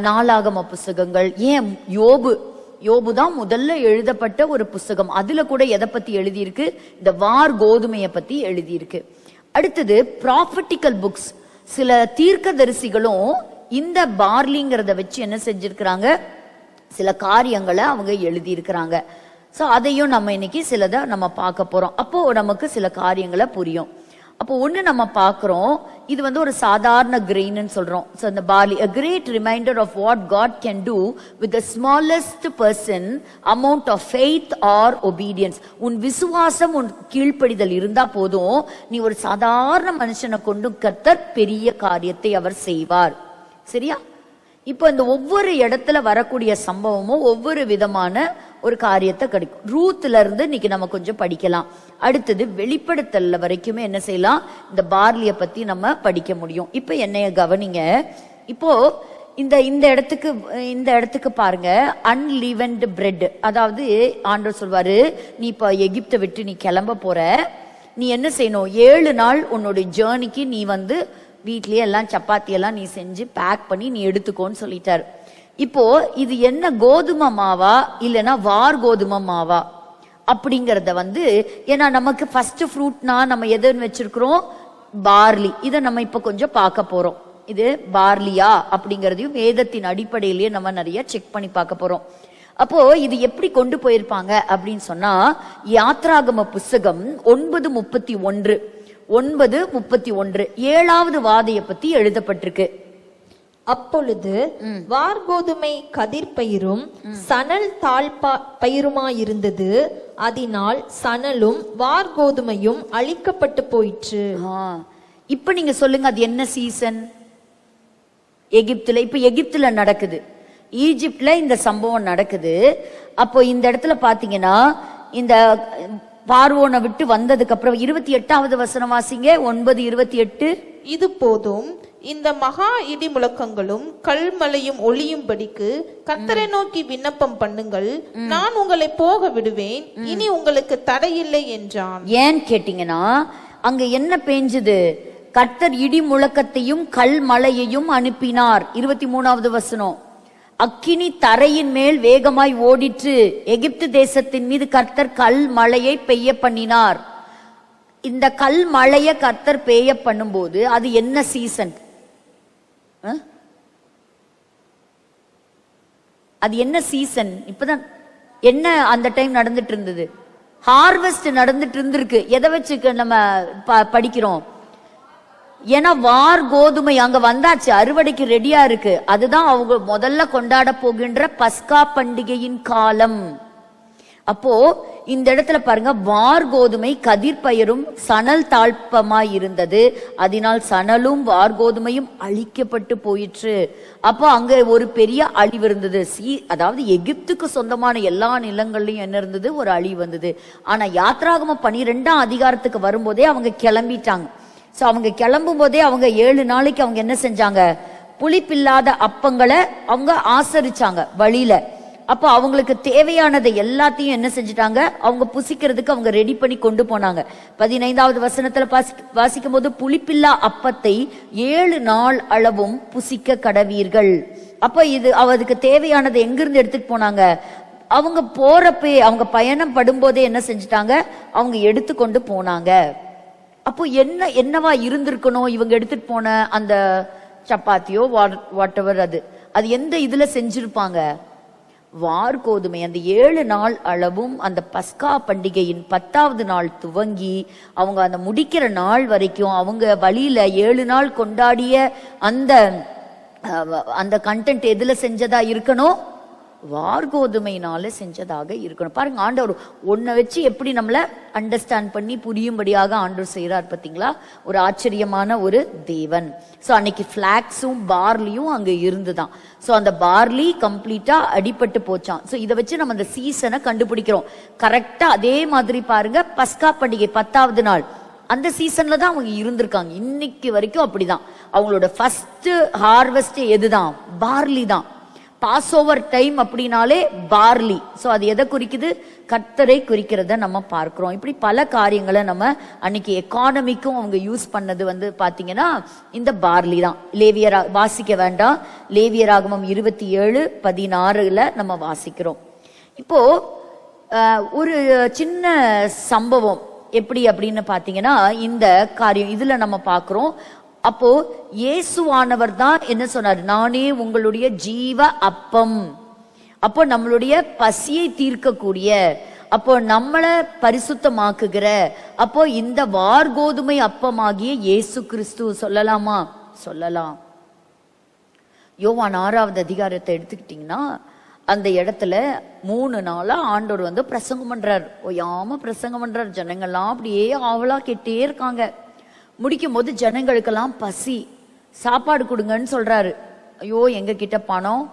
Speaker 1: நாளாகம புஸ்தகங்கள், ஏன் யோபு தான் முதல்ல எழுதப்பட்ட ஒரு புஸ்தகம். அதுல கூட எதை பத்தி எழுதியிருக்கு? இந்த வார் கோதுமையை பத்தி எழுதியிருக்கு. அடுத்தது ப்ராஃபட்டிக்கல் புக்ஸ், சில தீர்க்கதரிசிகளும் இந்த பார்லிங்கிறத வச்சு என்ன செஞ்சிருக்கிறாங்க? சில காரியங்களை அவங்க எழுதி இருக்கிறாங்க. ஸோ அதையும் நம்ம இன்னைக்கு சிலதை நம்ம பார்க்க போறோம். அப்போ நமக்கு சில காரியங்களை புரியும். அப்போ ஒண்ணு நம்ம பார்க்கிறோம், இது வந்து ஒரு சாதாரண கிரெயின் சொல்றோம். ஸோ இந்த barley a great reminder of what God can do with the smallest person amount of faith or obedience. உன் விசுவாசம், உன் கீழ்ப்படிதல் இருந்தா போதும், நீ ஒரு சாதாரண மனுஷனை கொண்டு கர்த்தர் பெரிய காரியத்தை அவர் செய்வார். சரியா? இப்போ இந்த ஒவ்வொரு இடத்துல வரக்கூடிய சம்பவமும் ஒவ்வொரு விதமான ஒரு காரியத்தை கிடைக்கும். ரூத்ல இருந்து இன்னைக்கு நம்ம கொஞ்சம் படிக்கலாம். அடுத்தது வெளிப்படுத்தல்ல வரைக்குமே என்ன செய்யலாம், இந்த பார்லிய பத்தி நம்ம படிக்க முடியும். இப்ப என்னைய கவனிங்க. இப்போ இந்த இடத்துக்கு பாருங்க, அன்லீவன்டு பிரெட். அதாவது ஆண்டவர் சொல்வாரு, நீ இப்ப எகிப்தை விட்டு நீ கிளம்ப போற, நீ என்ன செய்யணும், 7 நாள் உன்னுடைய ஜேர்னிக்கு நீ வீட்லயே எல்லாம் சப்பாத்தி எல்லாம் நீ செஞ்சு பேக் பண்ணி நீ எடுத்துக்கோன்னு சொல்லிட்டாரு. இப்போ இது என்ன, கோதுமை மாவா இல்லைன்னா வார் கோதுமை மாவா அப்படிங்கறத ஏன்னா நமக்கு ஃபர்ஸ்ட் ஃப்ரூட்னா நம்ம எதுன்னு வச்சிருக்கிறோம், பார்லி. இதை நம்ம இப்ப கொஞ்சம் பார்க்க போறோம். இது பார்லியா அப்படிங்கறதையும் வேதத்தின் அடிப்படையிலேயே நம்ம நிறைய செக் பண்ணி பார்க்க போறோம். அப்போ இது எப்படி கொண்டு போயிருப்பாங்க அப்படின்னு சொன்னா, யாத்ராகம புஸ்தகம் 9:31 7வது வாதையை பத்தி எழுதப்பட்டிருக்கு.
Speaker 3: அப்பொழுது வார்கோதுமை கதிர்பயிரும் சணல் தாழ் பயிருமாயிருந்தது, அதனால் சணலும் வார்கோதுமையும் அழிக்கப்பட்டு போயிற்று.
Speaker 1: இப்ப நீங்க சொல்லுங்க, அது என்ன சீசன்? எகிப்துல. இப்ப எகிப்துல நடக்குது, ஈஜிப்ட்ல இந்த சம்பவம் நடக்குது. அப்போ இந்த இடத்துல பாத்தீங்கன்னா, இந்த பார்வோனை விட்டு வந்ததுக்கு அப்புறம் 28வது வசனம் வாசிங்க, 9:28.
Speaker 4: இது போதும், இந்த மகா இடி முழக்கங்களும் கல்மலையும் ஒளியும்படிக்கு கர்த்தரை நோக்கி விண்ணப்பம் பண்ணுங்கள், நான் உங்களை போக விடுவேன், இனி உங்களுக்கு தடையில்லை என்றான்.
Speaker 1: ஏன் கேட்டீங்கன்னா, அங்க என்ன பெஞ்சது, கர்த்தர் இடி முழக்கத்தையும் கல்மலையையும் அனுப்பினார். 23வது வசனம், அக்கினி தரையின் மேல் வேகமாய் ஓடிற்று, எகிப்து தேசத்தின் மீது கர்த்தர் கல் மழையை பெய்ய பண்ணினார். இந்த கல் மழைய கர்த்தர் பெய்ய பண்ணும்போது அது என்ன சீசன்? அது என்ன சீசன்? இப்பதான் என்ன அந்த டைம் நடந்துட்டு இருந்தது, ஹார்வெஸ்ட் நடந்துட்டு இருந்திருக்கு. எதை வச்சு நம்ம படிக்கிறோம்? ஏன்னா வார் கோதுமை அங்க வந்தாச்சு, அறுவடைக்கு ரெடியா இருக்கு. அதுதான் அவங்க முதல்ல கொண்டாட போகின்ற பஸ்கா பண்டிகையின் காலம். அப்போ இந்த இடத்துல பாருங்க, வார் கோதுமை கதிர்பயரும் சணல் தாழ்ப்பமாய் இருந்தது, அதனால் சணலும் வார் கோதுமையும் அழிக்கப்பட்டு போயிற்று. அப்போ அங்க ஒரு பெரிய அழிவு இருந்தது. அதாவது எகிப்துக்கு சொந்தமான எல்லா நிலங்கள்லயும் என்ன இருந்தது, ஒரு அழிவு வந்தது. ஆனா யாத்ராகமம் 12ஆம் அதிகாரத்துக்கு வரும்போதே அவங்க கிளம்பிட்டாங்க. சோ அவங்க கிளம்பும் போதே அவங்க 7 நாளைக்கு அவங்க என்ன செஞ்சாங்க, புளிப்பில்லாத அப்பங்களை அவங்க ஆசரிச்சாங்க வழியில. அப்போ அவங்களுக்கு தேவையானதை எல்லாத்தையும் என்ன செஞ்சுட்டாங்க, அவங்க புசிக்கிறதுக்கு அவங்க ரெடி பண்ணி கொண்டு போனாங்க. 15வது வசனத்துல வாசிக்கும் போது, புளிப்பில்லா அப்பத்தை 7 நாள் அளவும் புசிக்க கடவீர்கள். அப்ப இது அவருக்கு தேவையானதை எங்கிருந்து எடுத்துட்டு போனாங்க, அவங்க போறப்பே அவங்க பயணம் படும்போதே என்ன செஞ்சுட்டாங்க, அவங்க எடுத்துக்கொண்டு போனாங்க. அப்போ என்னவா இருந்திருக்கணும், இவங்க எடுத்துட்டு போன அந்த சப்பாத்தியோ வாட் எவர், அது எந்த இதுல செஞ்சிருப்பாங்க, வார் கோதுமை. அந்த 7 நாள் அளவும் அந்த பஸ்கா பண்டிகையின் 10வது நாள் துவங்கி அவங்க அந்த முடிக்கிற நாள் வரைக்கும் அவங்க வழியில 7 நாள் கொண்டாடிய அந்த கண்டென்ட் எதுல செஞ்சதா இருக்கணும், வார்கோதுமையினால செஞ்சதாக இருக்கணும். பாருங்க, ஆண்டவர் ஒன்ன வச்சு எப்படி நம்மள அண்டர்ஸ்டாண்ட் பண்ணி புரியும்படியாக ஆண்டவர் செய்யறார் பாத்தீங்களா, ஒரு ஆச்சரியமான ஒரு தேவன். சோ அன்னைக்கு பிளாக்ஸும் பார்லியும் அங்க இருந்துதான். சோ அந்த பார்லி கம்ப்ளீட்டா அடிபட்டு போச்சான். சோ இதை வச்சு நம்ம அந்த சீசனை கண்டுபிடிக்கிறோம் கரெக்டா. அதே மாதிரி பாருங்க, பஸ்கா பண்டிகை 10வது நாள் அந்த சீசன்ல தான் அவங்க இருந்திருக்காங்க. இன்னைக்கு வரைக்கும் அப்படிதான். அவங்களோட ஃபர்ஸ்ட் ஹார்வெஸ்ட் எதுதான், பார்லி தான். பாஸ் ஓவர் டைம் அப்படின்னாலே பார்லி. சோ அது எதை குறிக்குது, கர்த்தரை குறிக்கிறத நம்ம பார்க்கிறோம். இப்படி பல காரியங்களை நம்ம அன்னைக்கு எக்கானமிக்கும் அவங்க யூஸ் பண்ணது பாத்தீங்கன்னா இந்த பார்லி தான். லேவியரா வாசிக்க வேண்டாம், லேவியராகமம் 27:16 நம்ம வாசிக்கிறோம். இப்போ ஒரு சின்ன சம்பவம் எப்படி அப்படின்னு பாத்தீங்கன்னா, இந்த காரியம் இதுல நம்ம பாக்குறோம். அப்போ இயேசுவானவர் தான் என்ன சொன்னார், நானே உங்களுடைய ஜீவ அப்பம். அப்போ நம்மளுடைய பசியை தீர்க்கக்கூடிய, அப்போ நம்மளை பரிசுத்தமாக்குகிற, அப்போ இந்த வார்கோதுமை அப்பமாகிய இயேசு கிறிஸ்து சொல்லலாமா, சொல்லலாம். யோவான் 6வது அதிகாரத்தை எடுத்துக்கிட்டீங்கன்னா, அந்த இடத்துல 3 நாளா ஆண்டவர் பிரசங்கம் பண்றார், ஓயாம பிரசங்கம் பண்றார். ஜனங்கள்லாம் அப்படியே ஆவலா கேட்டே இருக்காங்க. முடிக்கும் போது ஜனங்களுக்கெல்லாம் பசி, சாப்பாடு கொடுங்கன்னு சொல்றாரு. ஐயோ எங்க கிட்ட பணம்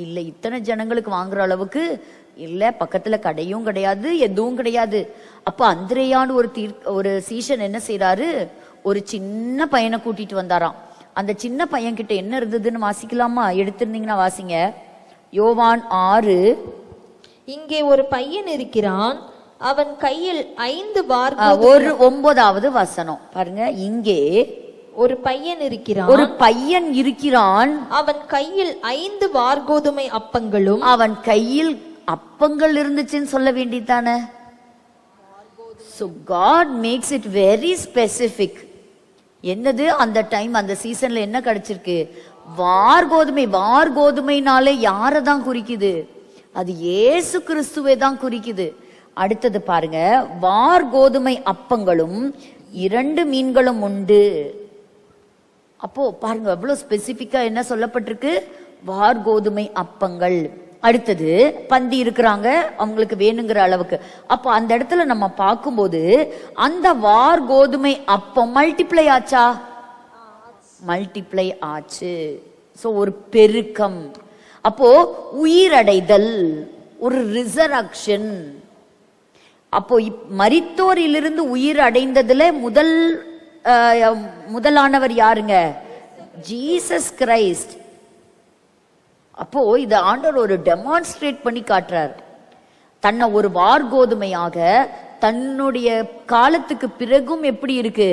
Speaker 1: இல்ல, இத்தனை ஜனங்களுக்கு வாங்குற அளவுக்கு இல்ல, பக்கத்துல கடையும் கிடையாது, எதுவும் கிடையாது. அப்ப அந்திரேயான்னு ஒரு சீஷன் என்ன செய்யறாரு, ஒரு சின்ன பையனை கூட்டிட்டு வந்தாராம். அந்த சின்ன பையன் கிட்ட என்ன இருந்ததுன்னு வாசிக்கலாமா? எடுத்திருந்தீங்கன்னா வாசிங்க. யோவான் 6.
Speaker 3: இங்கே ஒரு பையன் இருக்கிறான், அவன் கையில் 5
Speaker 1: ஒரு 9வது வசனம் பாருங்க. இங்கே
Speaker 3: ஒரு பையன் இருக்கிறான்,
Speaker 1: ஒரு பையன் இருக்கிறான்,
Speaker 3: அவன் கையில் 5 வார்கோதுமை அப்பங்களும்.
Speaker 1: அவன் கையில் அப்பங்கள் இருந்துச்சுன்னு சொல்ல வேண்டியதானே. So God makes it very specific. என்னது அந்த டைம் அந்த சீசன்ல என்ன கிடைச்சிருக்கு? வார்கோதுமை. வார்கோதுமைனாலே யாரை தான் குறிக்குது? அது இயேசு கிறிஸ்துவை தான் குறிக்குது. அடுத்தது பாருங்க, வார்கோதுமை அப்பங்களும் 2 மீன்களும் உண்டு. அப்போ பாருங்க எவ்வளவு ஸ்பெசிபிக்கா என்ன சொல்லப்பட்டிருக்கு, வார்கோதுமை அப்பங்கள். அடுத்தது பந்தி இருக்கிறாங்க அவங்களுக்கு வேணுங்கிற அளவுக்கு. அப்போ அந்த இடத்துல நம்ம பார்க்கும்போது அந்த வார்கோதுமை அப்பம் மல்டிப்ளை ஆச்சா? மல்டிப்ளை ஆச்சு. சோ ஒரு பெருக்கம். அப்போ உயிரடைதல், ஒரு ரிசரக்ஷன். அப்போ மரித்தோரிலிருந்து உயிர் அடைந்ததுல முதலானவர் யாருங்க? Jesus Christ. அப்போ இத ஆண்டவர் ஒரு டெமான்ஸ்ட்ரேட் பண்ணி காட்டுறார். தன்னை ஒரு வார்கோதுமையாக தன்னுடைய காலத்துக்கு பிறகும் எப்படி இருக்கு,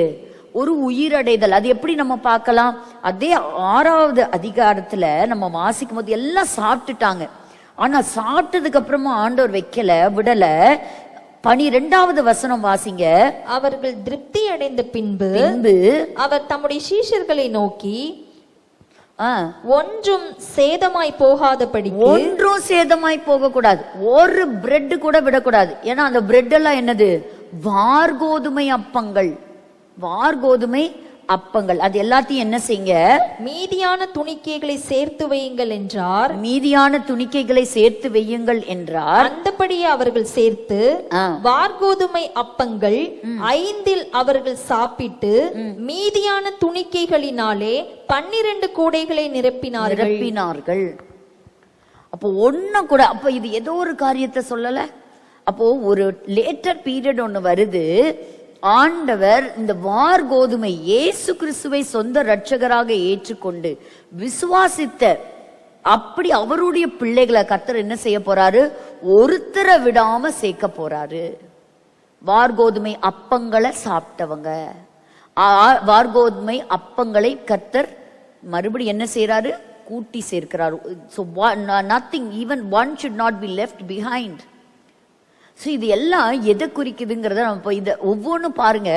Speaker 1: ஒரு உயிரடைதல். அது எப்படி நம்ம பார்க்கலாம்? அதே 6வது அதிகாரத்துல நம்ம வாசிக்கும் போது எல்லாம் சாப்பிட்டுட்டாங்க. ஆனா சாப்பிட்டதுக்கு அப்புறமா ஆண்டவர் வைக்கல, விடல. 12வது வசனம் வாசிங்க.
Speaker 3: அவர்கள் திருப்தி அடைந்த பின்பு அவர் தம்முடைய சீஷர்களை நோக்கி, ஒன்றும் சேதமாய் போகாதபடி,
Speaker 1: ஒன்றும் சேதமாய் போக கூடாது, ஒரு பிரெட் கூட விடக்கூடாது. ஏன்னா அந்த பிரெட் எல்லாம் என்னது? வார்கோதுமை அப்பங்கள். வார்கோதுமை அப்பங்கள். அது எல்லாத்தையும் என்ன செய்யுங்க?
Speaker 3: மீதியான துணிக்கைகளை சேர்த்து வையுங்கள் என்றார்.
Speaker 1: மீதியான துணிக்கைகளை சேர்த்து வையுங்கள் என்றார்.
Speaker 3: அந்தபடியே அவர்கள் சேர்த்து வார்கோதுமை அப்பங்கள் 5 அவர்கள் சாப்பிட்டு மீதியான துணிக்கைகளினாலே 12 கூடைகளை நிரப்பினார்கள். அப்போ ஒண்ணு கூட, அப்ப இது ஏதோ ஒரு காரியத்தை சொல்லல. அப்போ ஒரு லேட்டர் பீரியட் ஒண்ணு வருது. ஆண்டவர் இந்த வார்கோதுமை இயேசு கிறிஸ்துவை சொந்த இரட்சகராக ஏற்றுக்கொண்டு விசுவாசித்த அப்படி அவருடைய பிள்ளைகளை கர்த்தர் என்ன செய்ய போறாரு? ஒருத்தரை விடாம சேர்க்க போறாரு. வார்கோதுமை அப்பங்களை சாப்பிட்டவங்க, வார்கோதுமை அப்பங்களை கர்த்தர் மறுபடியும் என்ன செய்யறாரு? கூட்டி சேர்க்கிறாரு. So nothing, even one should not be left behind. So இது எல்லாம் எதை குறிக்குதுங்கிறத நம்ம இதை ஒவ்வொன்றும் பாருங்க.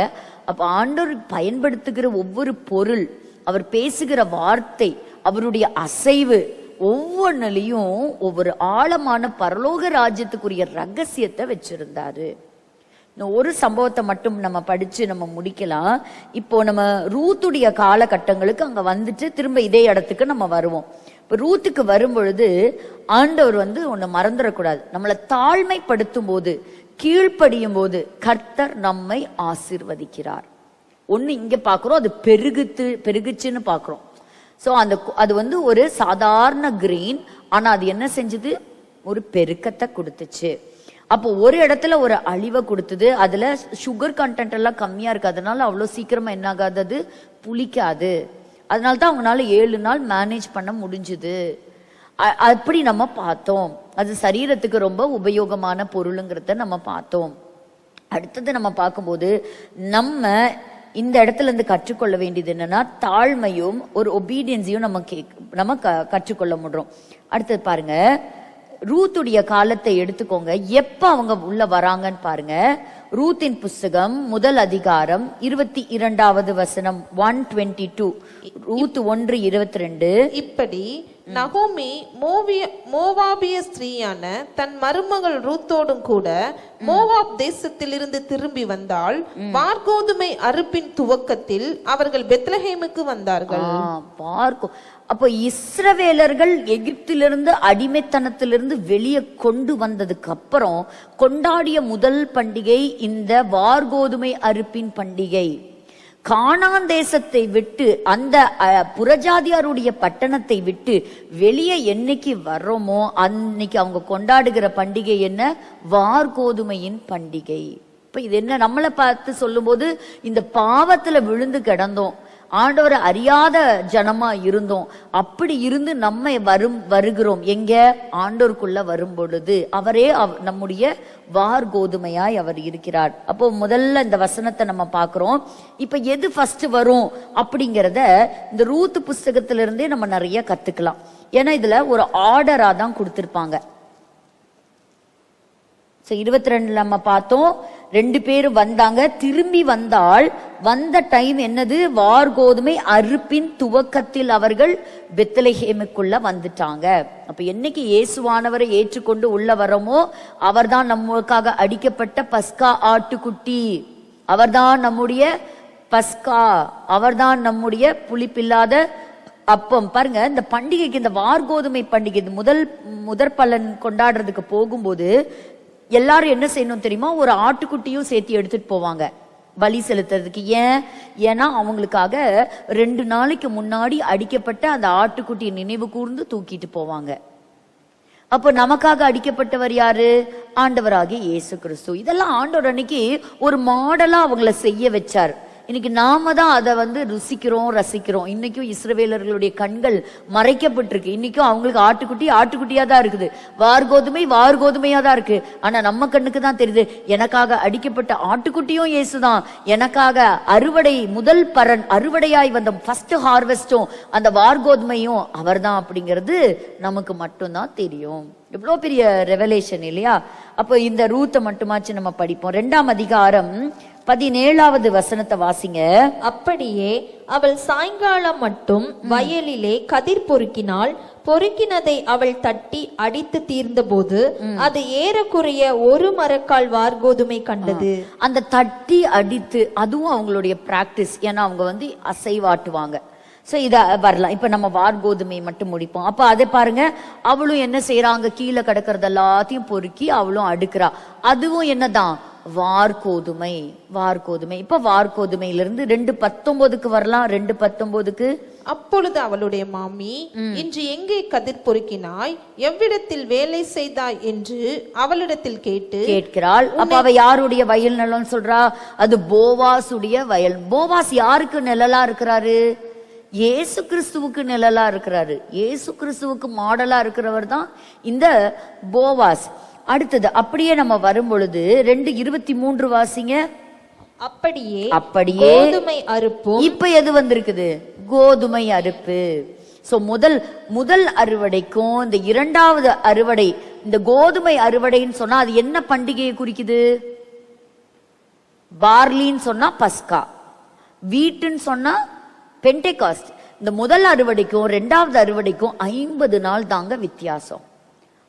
Speaker 3: அப்போ ஆண்டவர் பயன்படுத்துகிற ஒவ்வொரு பொருள், அவர் பேசுகிற வார்த்தை, அவருடைய அசைவு, ஒவ்வொன்றுலையும் ஒவ்வொரு ஆழமான பரலோக ராஜ்யத்துக்குரிய ரகசியத்தை வச்சிருந்தாரு. இன்னும் ஒரு சம்பவத்தை மட்டும் நம்ம படிச்சு நம்ம முடிக்கலாம். இப்போ நம்ம ரூத்துடைய காலகட்டங்களுக்கு அங்க வந்துட்டு திரும்ப இதே இடத்துக்கு நம்ம வருவோம். இப்போ ரூத்துக்கு வரும் பொழுது ஆண்டவர் ஒன்னு மறந்துடக்கூடாது. நம்மளை தாழ்மைப்படுத்தும் போது, கீழ்ப்படியும் போது கர்த்தர் நம்மை ஆசீர்வதிக்கிறார். ஒண்ணு இங்க பாக்குறோம், அது பெருகுச்சுன்னு பாக்குறோம். சோ அது ஒரு சாதாரண கிரீன், ஆனா அது என்ன செஞ்சது? ஒரு பெருக்கத்தை கொடுத்துச்சு. அப்போ ஒரு இடத்துல ஒரு அழிவை கொடுத்தது. அதுல சுகர் கண்டென்ட் எல்லாம் கம்மியா இருக்கு, அதனால அவ்வளவு சீக்கிரமா என்ன ஆகாது? புளிக்காது. அதனால தான் அவங்களால 7 நாள் மேனேஜ் பண்ண முடிஞ்சுது. அப்படி நம்ம பார்த்தோம். அது சரீரத்துக்கு ரொம்ப உபயோகமான பொருளுங்கிறத நம்ம பார்த்தோம். அடுத்தது நம்ம பார்க்கும்போது நம்ம இந்த இடத்துல இருந்து கற்றுக்கொள்ள வேண்டியது என்னன்னா, தாழ்மையும் ஒரு ஒபீடியன்ஸையும் நம்ம கற்றுக்கொள்ள முடியும். அடுத்தது பாருங்க, ரூத்துடைய காலத்தை எடுத்துக்கோங்க. எப்ப அவங்க உள்ள வராங்கன்னு பாருங்க. ரூத்தின் புஸ்தகம் 1 அதிகாரம் 22வது வசனம் 122. ரூத் 1:22.
Speaker 4: இப்படி நகோமி மோவாபிய ஸ்திரீயான தன் மருமகள் ரூத்தோடும் கூட மோவாப் தேசத்திலிருந்து திரும்பி வந்தால் வார்கோதுமை அறுப்பின் துவக்கத்தில் அவர்கள் பெத்லஹேமுக்கு வந்தார்கள்.
Speaker 1: அப்போ இஸ்ரவேலர்கள் எகிப்திலிருந்து அடிமைத்தனத்திலிருந்து வெளியே கொண்டு வந்ததுக்கு அப்புறம் கொண்டாடிய முதல் பண்டிகை இந்த வார்கோதுமை அறுப்பின் பண்டிகை. கானான் தேசத்தை விட்டு அந்த புறஜாதியாருடைய பட்டணத்தை விட்டு வெளியே என்னைக்கு வர்றோமோ அன்னைக்கு அவங்க கொண்டாடுகிற பண்டிகை என்ன? வார்கோதுமையின் பண்டிகை. இப்ப இது என்ன, நம்மளை பார்த்து சொல்லும் போது இந்த பாவத்துல விழுந்து கிடந்தோம், ஆண்டவரை அறியாத ஜனமா இருந்தோம். அப்படி இருந்து நம்ம வருகிறோம் எங்க? ஆண்டோருக்குள்ள வரும் பொழுது அவரே நம்முடைய வார்கோதுமையாய் அவர் இருக்கிறார். அப்போ முதல்ல இந்த வசனத்தை நம்ம பார்க்கிறோம். இப்ப எது ஃபர்ஸ்ட் வரும் அப்படிங்கிறத இந்த ரூத் புஸ்தகத்திலிருந்தே நம்ம நிறைய கத்துக்கலாம். ஏன்னா இதுல ஒரு ஆர்டரா தான் கொடுத்திருப்பாங்க. 22 நம்ம பார்த்தோம், 2 பேரும் வந்தாங்க. திரும்பி வந்த டைம் என்னது? வார்கோதுமை அறுப்பின் துவக்கத்தில் அவர்கள் பெத்லெகேமுக்குள்ள வந்துட்டாங்க. அப்ப என்னைக்கு இயேசுவானவரை ஏற்றுக்கொண்டு உள்ள வரோமோ அவர்தான் நமக்காக அடிக்கப்பட்ட பஸ்கா ஆட்டுக்குட்டி, அவர்தான் நம்முடைய பஸ்கா, அவர்தான் நம்முடைய புளிப்பில்லாத அப்பம். பாருங்க, இந்த பண்டிகைக்கு, இந்த வார்கோதுமை பண்டிகை முதற் பலன் கொண்டாடுறதுக்கு போகும்போது எல்லாரும் என்ன செய்யணும் தெரியுமா? ஒரு ஆட்டுக்குட்டியும் சேர்த்து எடுத்துட்டு போவாங்க பலி செலுத்துறதுக்கு. ஏன்னா அவங்களுக்காக 2 நாளைக்கு முன்னாடி அடிக்கப்பட்ட அந்த ஆட்டுக்குட்டியை நினைவு கூர்ந்து தூக்கிட்டு போவாங்க. அப்ப நமக்காக அடிக்கப்பட்டவர் யாரு? ஆண்டவராகிய இயேசு கிறிஸ்து. இதெல்லாம் ஆண்டவர் அன்னைக்கு ஒரு மாடலா அவங்கள செய்ய வச்சார். இன்னைக்கு நாம தான் அதை ருசிக்கிறோம், ரசிக்கிறோம். இன்னைக்கும் இஸ்ரவேலர்களுடைய கண்கள் மறைக்கப்பட்டிருக்கு. இன்னைக்கும் அவங்களுக்கு ஆட்டுக்குட்டியா தான் இருக்குது, வார்கோதுமையா தான் இருக்கு. ஆனா நம்ம கண்ணுக்கு தான் தெரியுது, எனக்காக அடிக்கப்பட்ட ஆட்டுக்குட்டியும் இயேசுதான், எனக்காக முதல் பரன் அறுவடையாய் வந்த ஃபர்ஸ்ட் ஹார்வெஸ்டும் அந்த வார்கோதுமையும் அவர்தான் அப்படிங்கிறது நமக்கு மட்டும்தான் தெரியும். எவ்வளவு பெரிய ரெவலேஷன் இல்லையா? அப்போ இந்த ரூத்தை மட்டுமாச்சு நம்ம படிப்போம். 2ஆம் அதிகாரம் 17வது வசனத்தை வாசிங்க. அப்படியே
Speaker 3: அவள் சாயங்காலம் மட்டும் வயலிலே கதிர் பொறுக்கினாள். பொறுக்கினதை அவள் தட்டி அடித்து தீர்ந்தபோது அது ஏறக்குறைய 1 மரக்கால் வார்கோதுமை கண்டது.
Speaker 1: அந்த தட்டி அடித்து அதுவும் அவங்களுடைய பிராக்டிஸ். ஏன்னா அவங்க அசைவாட்டுவாங்க. சோ இத வரலாம். இப்ப நம்ம வார்கோதுமை மட்டும் முடிப்போம். அப்ப அதை பாருங்க, அவளும் என்ன செய்யறாங்க? கீழே கிடக்கிறது எல்லாத்தையும் பொறுக்கி அவளும் அடுக்கிறா. அதுவும் என்னதான்? வார்கோதுமை. இப்ப வார்கோதுமையிலிருந்து 2:19 வரலாம். 2:19
Speaker 4: அப்பொழுது அவளுடைய மாமி, இன்று எங்கே கதிர் பொறுக்கினாய், எவ்விடத்தில் வேலை செய்தாய் என்று அவளிடத்தில் கேட்கிறாள்.
Speaker 1: அப்ப அவ யாருடைய வயல் நிலம் சொல்றா? அது போவாசுடைய வயல். போவாஸ் யாருக்கு நிழலா இருக்கிறாரு? இயேசு கிறிஸ்துவுக்கு நிழலா இருக்கிறாரு. இயேசு கிறிஸ்துவுக்கு மாடலா இருக்கிறவர் தான் இந்த போவாஸ். அடுத்தது அப்படியே நம்ம வரும் பொழுது 2:23 வாசிங்க.
Speaker 3: அப்படியே
Speaker 1: கோதுமை அறுப்பு. இப்ப எது வந்திருக்குது? கோதுமை அறுப்பு. சோ முதல் அறுவடைக்கும் இந்த 2வது அறுவடை, இந்த கோதுமை அறுவடைன்னு சொன்னா அது என்ன பண்டிகையை குறிக்குது? பார்லின்னு சொன்னா பஸ்கா, வீட்டுன்னு சொன்னா பெண்டேகாஸ்ட். இந்த முதல் அறுவடைக்கும் 2வது அறுவடைக்கும் 50 நாள் தாங்க வித்தியாசம்.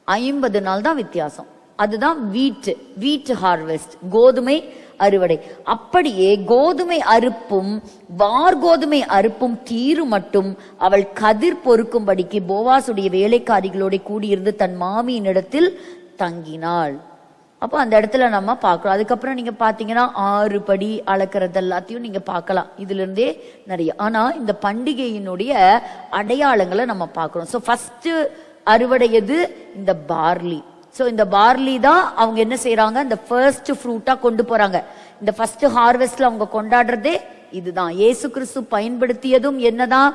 Speaker 1: 50 நாள் தான் வித்தியாசம். அதுதான் வீட் ஹார்வெஸ்ட், கோதுமை அறுவடை. அப்படியே கோதுமை அறுப்பும் வார்கோதுமை அறுப்பும் தீரு மட்டும் அவள் கதிர் பொறுக்கும்படிக்கு போவாசுடைய வேலைக்காரிகளோட கூடியிருந்து தன் மாமியின் இடத்தில் தங்கினாள். அப்போ அந்த இடத்துல நம்ம பார்க்கலாம். அதுக்கப்புறம் நீங்க பாத்தீங்கன்னா 6 படி அளக்கிறது எல்லாத்தையும் நீங்க பார்க்கலாம். இதுல இருந்தே நிறைய. ஆனா இந்த பண்டிகையினுடைய அடையாளங்களை நம்ம பார்க்கிறோம். சோ ஃபர்ஸ்ட் அறுவடை எது? இந்த பார்லி. சோ இந்த பார்லி தான் அவங்க என்ன செய்யறாங்க? இந்த ஃபர்ஸ்ட் ஃப்ரூட்டா கொண்டு போறாங்க. இந்த ஃபர்ஸ்ட் ஹார்வெஸ்ட்ல அவங்க கொண்டாடுறதே இதுதான். இயேசு கிறிஸ்து பயன்படுத்தியதும் என்னதான்?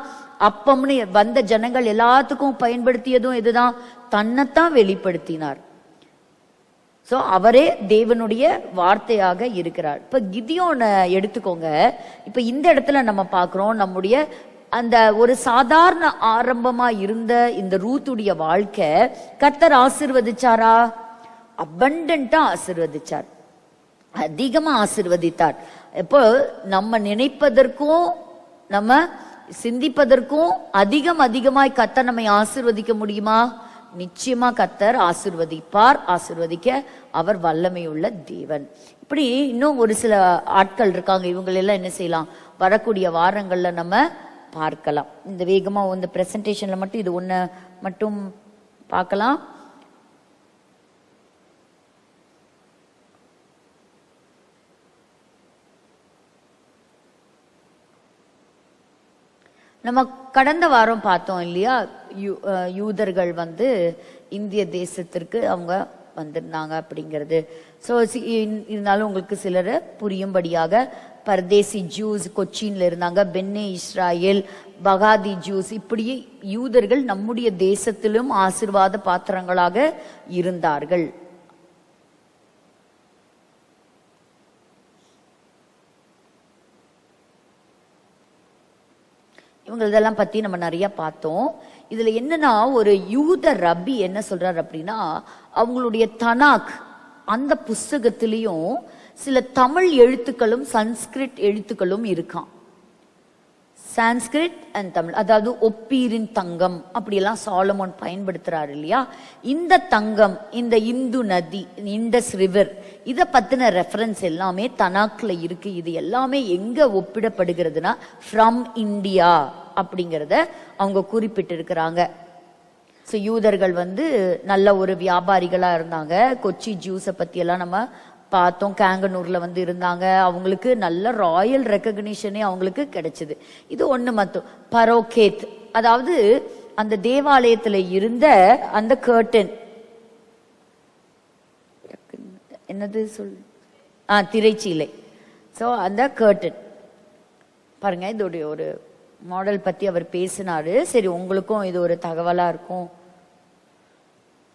Speaker 1: அப்பம்னு வந்த ஜனங்கள் எல்லாத்துக்கும் பயன்படுத்தியதும் இதுதான். தன்னைத்தான் வெளிப்படுத்தினார். சோ அவரே தேவனுடைய வார்த்தையாக இருக்கிறார். இப்ப கிதியோனை எடுத்துக்கோங்க. இப்ப இந்த இடத்துல நம்ம பார்க்கிறோம், நம்முடைய அந்த ஒரு சாதாரண ஆரம்பமா இருந்த இந்த ரூத்துடைய வாழ்க்கை கர்த்தர் ஆசீர்வதிச்சாரா? அபண்டன்ட்டா ஆசீர்வதிச்சார், அதிகமா ஆசீர்வதித்தார். இப்போ நம்ம நினைப்பதற்கும் நம்ம சிந்திப்பதற்கும் அதிகமாய் கர்த்தர் நம்மை ஆசீர்வதிக்க முடியுமா? நிச்சயமா கர்த்தர் ஆசீர்வதிப்பார். ஆசீர்வதிக்க அவர் வல்லமையுள்ள தேவன். இப்படி இன்னும் ஒரு சில ஆட்கள் இருக்காங்க. இவங்களெல்லாம் என்ன செய்யலாம்? வரக்கூடிய வாரங்கள்ல நம்ம பார்க்கலாம். இந்த வேகமா இந்த பிரசன்டேஷன்ல மட்டும் இது ஒண்ணு மட்டும் பார்க்கலாம். நம்ம கடந்த வாரம் பார்த்தோம் இல்லையா, யூதர்கள் வந்து இந்திய தேசத்திற்கு அவங்க வந்திருந்தாங்க அப்படிங்கிறது. ஸோ இருந்தாலும் உங்களுக்கு சிலர் புரியும்படியாக பரதேசி ஜூஸ் கொச்சின்ல இருந்தாங்க, பென்னே இஸ்ராயேல், பகாதி ஜூஸ், இப்படி யூதர்கள் நம்முடைய தேசத்திலும் ஆசீர்வாத பாத்திரங்களாக இருந்தார்கள். இவங்களதெல்லாம் பத்தி நம்ம நிறைய பார்த்தோம். இதுல என்னன்னா, ஒரு யூத ரபி என்ன சொல்றாரு அப்படின்னா, அவங்களுடைய தனாக் அந்த புஸ்தகத்திலையும் சில தமிழ் எழுத்துக்களும் சன்ஸ்கிரிட் எழுத்துக்களும் இருக்கான். சான்ஸ்கிரிட் அண்ட் தமிழ், அதாவது ஒப்பீரின் தங்கம் அப்படியெல்லாம் சாலமோன் பயன்படுத்துறாரு இல்லையா. இந்த தங்கம், இந்த இந்து நதி, இண்டஸ் ரிவர், இதை பத்தின ரெஃபரன்ஸ் எல்லாமே தனாக்ல இருக்கு. இது எல்லாமே எங்க ஒப்பிடப்படுகிறதுனா ஃப்ரம் இந்தியா அப்படிங்கிறத அவங்க குறிப்பிட்டிருக்கிறாங்க. ஸோ யூதர்கள் வந்து நல்ல ஒரு வியாபாரிகளா இருந்தாங்க. கொச்சி ஜூஸை பத்தி எல்லாம் நம்ம பார்த்தோம். கேங்கனூர்ல வந்து இருந்தாங்க. அவங்களுக்கு நல்ல ராயல் ரெக்கக்னிஷனே அவங்களுக்கு கிடைச்சது. இது ஒண்ணு மட்டும். பரோகேத், அதாவது அந்த தேவாலயத்துல இருந்த அந்த கர்டன், என்னது திரைச்சீலை. ஸோ அந்த கர்டன் பாருங்க, இதோடைய ஒரு மாடல் பத்தி அவர் பேசினாரு. சரி, உங்களுக்கும் இது ஒரு தகவலா இருக்கும்.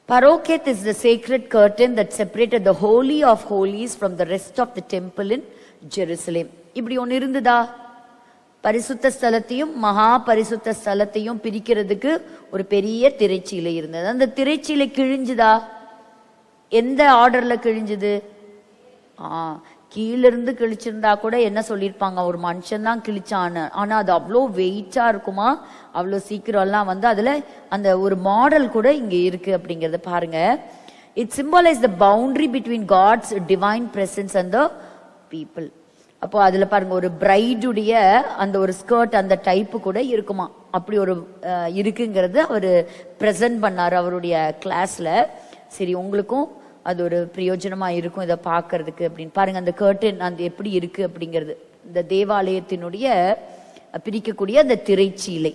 Speaker 1: Paroket is the sacred curtain that separated the holy of holies from the rest of the temple in Jerusalem. இப்படி ஒன்று இருந்ததா? பரிசுத்த ஸ்தலத்தையும் மகா பரிசுத்த ஸ்தலத்தையும் பிரிக்கிறதுக்கு ஒரு பெரிய திரைச்சீலை இருந்தது. அந்த திரைச்சீலை கிழிஞ்சுதா? எந்த ஆர்டர்ல கிழிஞ்சுது? கீழிருந்து கிழிச்சிருந்தா கூட என்ன சொல்லியிருப்பாங்க, ஒரு மனுஷன் தான் கிழிச்சான்னு. ஆனா அது அவ்வளோ வெயிட்டா இருக்குமா, அவ்வளோ சீக்கிரம் எல்லாம் வந்து அதுல அந்த ஒரு மாடல் கூட இங்க இருக்கு அப்படிங்கறத பாருங்க. It symbolise the boundary between God's divine presence and the people. அப்போ அதுல பாருங்க, ஒரு பிரைடுடைய அந்த ஒரு ஸ்கர்ட் அந்த டைப்பு கூட இருக்குமா, அப்படி ஒரு இருக்குங்கிறது அவரு பிரசன்ட் பண்ணாரு அவருடைய கிளாஸ்ல. சரி, உங்களுக்கும் அது ஒரு பிரயோஜனமா இருக்கும் இதை பார்க்கறதுக்கு அப்படின்னு பாருங்க. அந்த கர்டன் அந்த எப்படி இருக்கு அப்படிங்கிறது, இந்த தேவாலயத்தினுடைய பிரிக்கக்கூடிய அந்த திரைச்சீலை.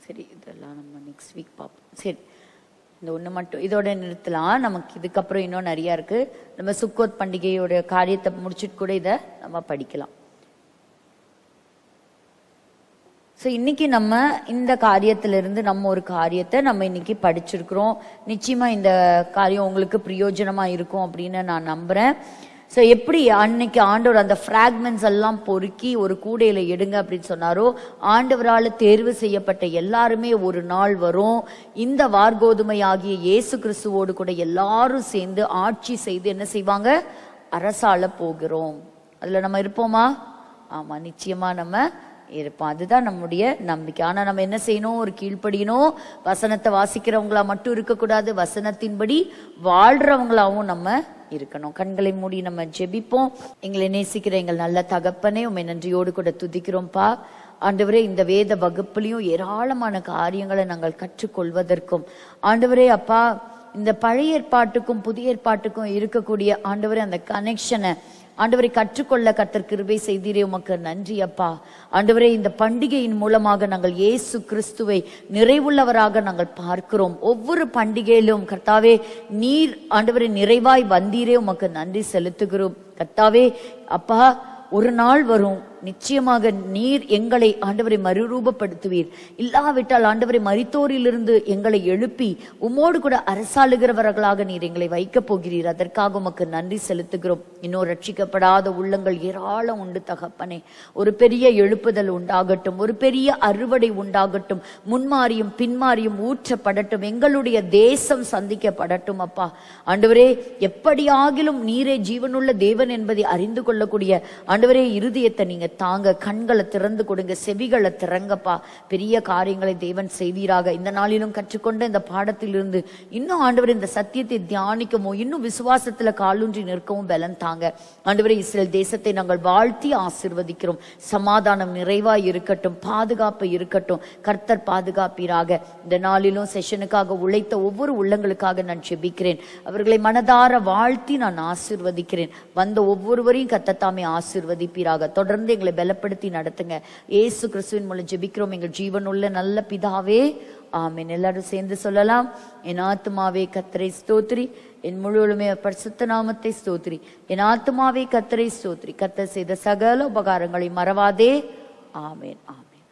Speaker 1: சரி, இதெல்லாம் நம்ம நெக்ஸ்ட் வீக் பார்ப்போம். சரி, இந்த ஒன்று மட்டும் இதோட நிறுத்தலாம். நமக்கு இதுக்கப்புறம் இன்னும் நிறையா இருக்கு. நம்ம சுக்கோத் பண்டிகையோட காரியத்தை முடிச்சுட்டு கூட இதை நம்ம படிக்கலாம். ஸோ இன்னைக்கு நம்ம இந்த காரியத்திலிருந்து நம்ம ஒரு காரியத்தை நம்ம இன்னைக்கு படிச்சிருக்கிறோம். நிச்சயமா இந்த காரியம் உங்களுக்கு பிரயோஜனமா இருக்கும் அப்படின்னு நான் நம்புறேன். ஸோ எப்படி அன்னைக்கு ஆண்டவர் அந்த ஃப்ராக்மெண்ட்ஸ் எல்லாம் பொறுக்கி ஒரு கூடையில எடுங்க அப்படின்னு சொன்னாரோ, ஆண்டவரால் தேர்வு செய்யப்பட்ட எல்லாருமே ஒரு நாள் வரும், இந்த வார்கோதுமை ஆகிய இயேசு கிறிஸ்துவோடு கூட எல்லாரும் சேர்ந்து ஆட்சி செய்து என்ன செய்வாங்க, அரசாள போகிறோம். அதுல நம்ம இருப்போமா? ஆமா, நிச்சயமா நம்ம இருப்போம். அதுதான் நம்முடைய நம்பிக்கை. ஆனா நம்ம என்ன செய்யணும், ஒரு கீழ்ப்படியணும். வசனத்தை வாசிக்கிறவங்களா மட்டும் இருக்கக்கூடாது, வசனத்தின்படி வாழ்றவங்களாவும் நம்ம இருக்கணும். கண்களை மூடி நம்ம ஜெபிப்போம். எங்களை நேசிக்கிற எங்கள் நல்ல தகப்பனே, உம்மை நன்றியோடு கூட துதிக்கிறோம்ப்பா. ஆண்டவரே, இந்த வேத வகுப்புலையும் ஏராளமான காரியங்களை நாங்கள் கற்றுக்கொள்வதற்கும், ஆண்டவரே அப்பா, இந்த பழைய ஏற்பாட்டுக்கும் புதிய ஏற்பாட்டுக்கும் இருக்கக்கூடிய ஆண்டவரே அந்த கனெக்ஷனை ஆண்டவரை கற்றுக்கொள்ள கர்த்தர் கிருபை செய்தீரே, உமக்கு நன்றி அப்பா. ஆண்டவரே, இந்த பண்டிகையின் மூலமாக நாங்கள் இயேசு கிறிஸ்துவை நிறைவுள்ளவராக நாங்கள் பார்க்கிறோம். ஒவ்வொரு பண்டிகையிலும் கர்த்தாவே நீர் ஆண்டவரை நிறைவாய் வந்தீரே, உமக்கு நன்றி செலுத்துகிறோம். கர்த்தாவே அப்பா, ஒரு நாள் வரும், நிச்சயமாக நீர் எங்களை ஆண்டவரை மறுரூபப்படுத்துவீர். இல்லாவிட்டால் ஆண்டவரை மரித்தோரிலிருந்து எங்களை எழுப்பி உம்மோடு கூட அரசாளுகிறவர்களாக நீர் எங்களை வைக்கப் போகிறீர். அதற்காக உமக்கு நன்றி செலுத்துகிறோம். இன்னும் ரட்சிக்கப்படாத உள்ளங்கள் ஏராளம் உண்டு தகப்பனே. ஒரு பெரிய எழுப்புதல் உண்டாகட்டும், ஒரு பெரிய அறுவடை உண்டாகட்டும், முன்மாறியும் பின்மாறியும் ஊற்றப்படட்டும், எங்களுடைய தேசம் சந்திக்கப்படட்டும் அப்பா. ஆண்டவரே, எப்படியாகிலும் நீரே ஜீவனுள்ள தேவன் என்பதை அறிந்து கொள்ளக்கூடிய ஆண்டவரே இருதயத்தை நீங்க நீங்க தாங்க, கண்களை திறந்து கொடுங்க, செவிகளை திறங்கப்பா. பெரிய காரியங்களை தேவன் செய்வீராக. இந்த நாளிலும் கற்றுக்கொண்ட இந்த பாடத்திலிருந்து இன்னும் ஆண்டவர் இந்த சத்தியத்தை தியானிக்கவும் இன்னும் விசுவாசத்துல காலூன்றி நிற்கவும் பலன் தாங்க. ஆண்டவரே, இஸ்ரேல் தேசத்தை நாங்கள் வாழ்த்தி ஆசீர்வதிக்கிறோம். சமாதானம் நிறைவாய் இருக்கட்டும், பாதுகாப்பு இருக்கட்டும். கர்த்தர் பாதுகாப்பீராக. இந்த நாளிலும் செஷனுக்காக உழைத்த ஒவ்வொரு உள்ளங்களுக்காக நான் ஜெபிக்கிறேன். அவர்களை மனதார வாழ்த்தி நான் ஆசீர்வதிக்கிறேன். வந்த ஒவ்வொருவரையும் கர்த்தர் ஆசீர்வதிப்பீராக. தொடர்ந்து எங்களை பலப்படுத்தி நடத்துங்க. இயேசு கிறிஸ்துவின் மூலம் ஜெபிக்கிறோம் எங்கள் ஜீவனுள்ள நல்ல பிதாவே, ஆமென். எல்லாரும் சேர்ந்து சொல்லலாம். என் ஆத்துமாவே கர்த்தரை ஸ்தோத்திரி, என் முழுவதுமே பரிசுத்த நாமத்தை ஸ்தோத்திரி. என் ஆத்துமாவே கர்த்தரை ஸ்தோத்திரி, கர்த்தர் செய்த சகல உபகாரங்களை மறவாதே. ஆமென், ஆமென்.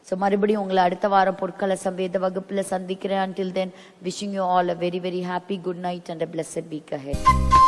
Speaker 1: ஸோ மறுபடியும் உங்களை அடுத்த வாரம் பொற்கள வேத வகுப்புல சந்திக்கிறேன். Until then, wishing you all a very very happy good night and a blessed week ahead.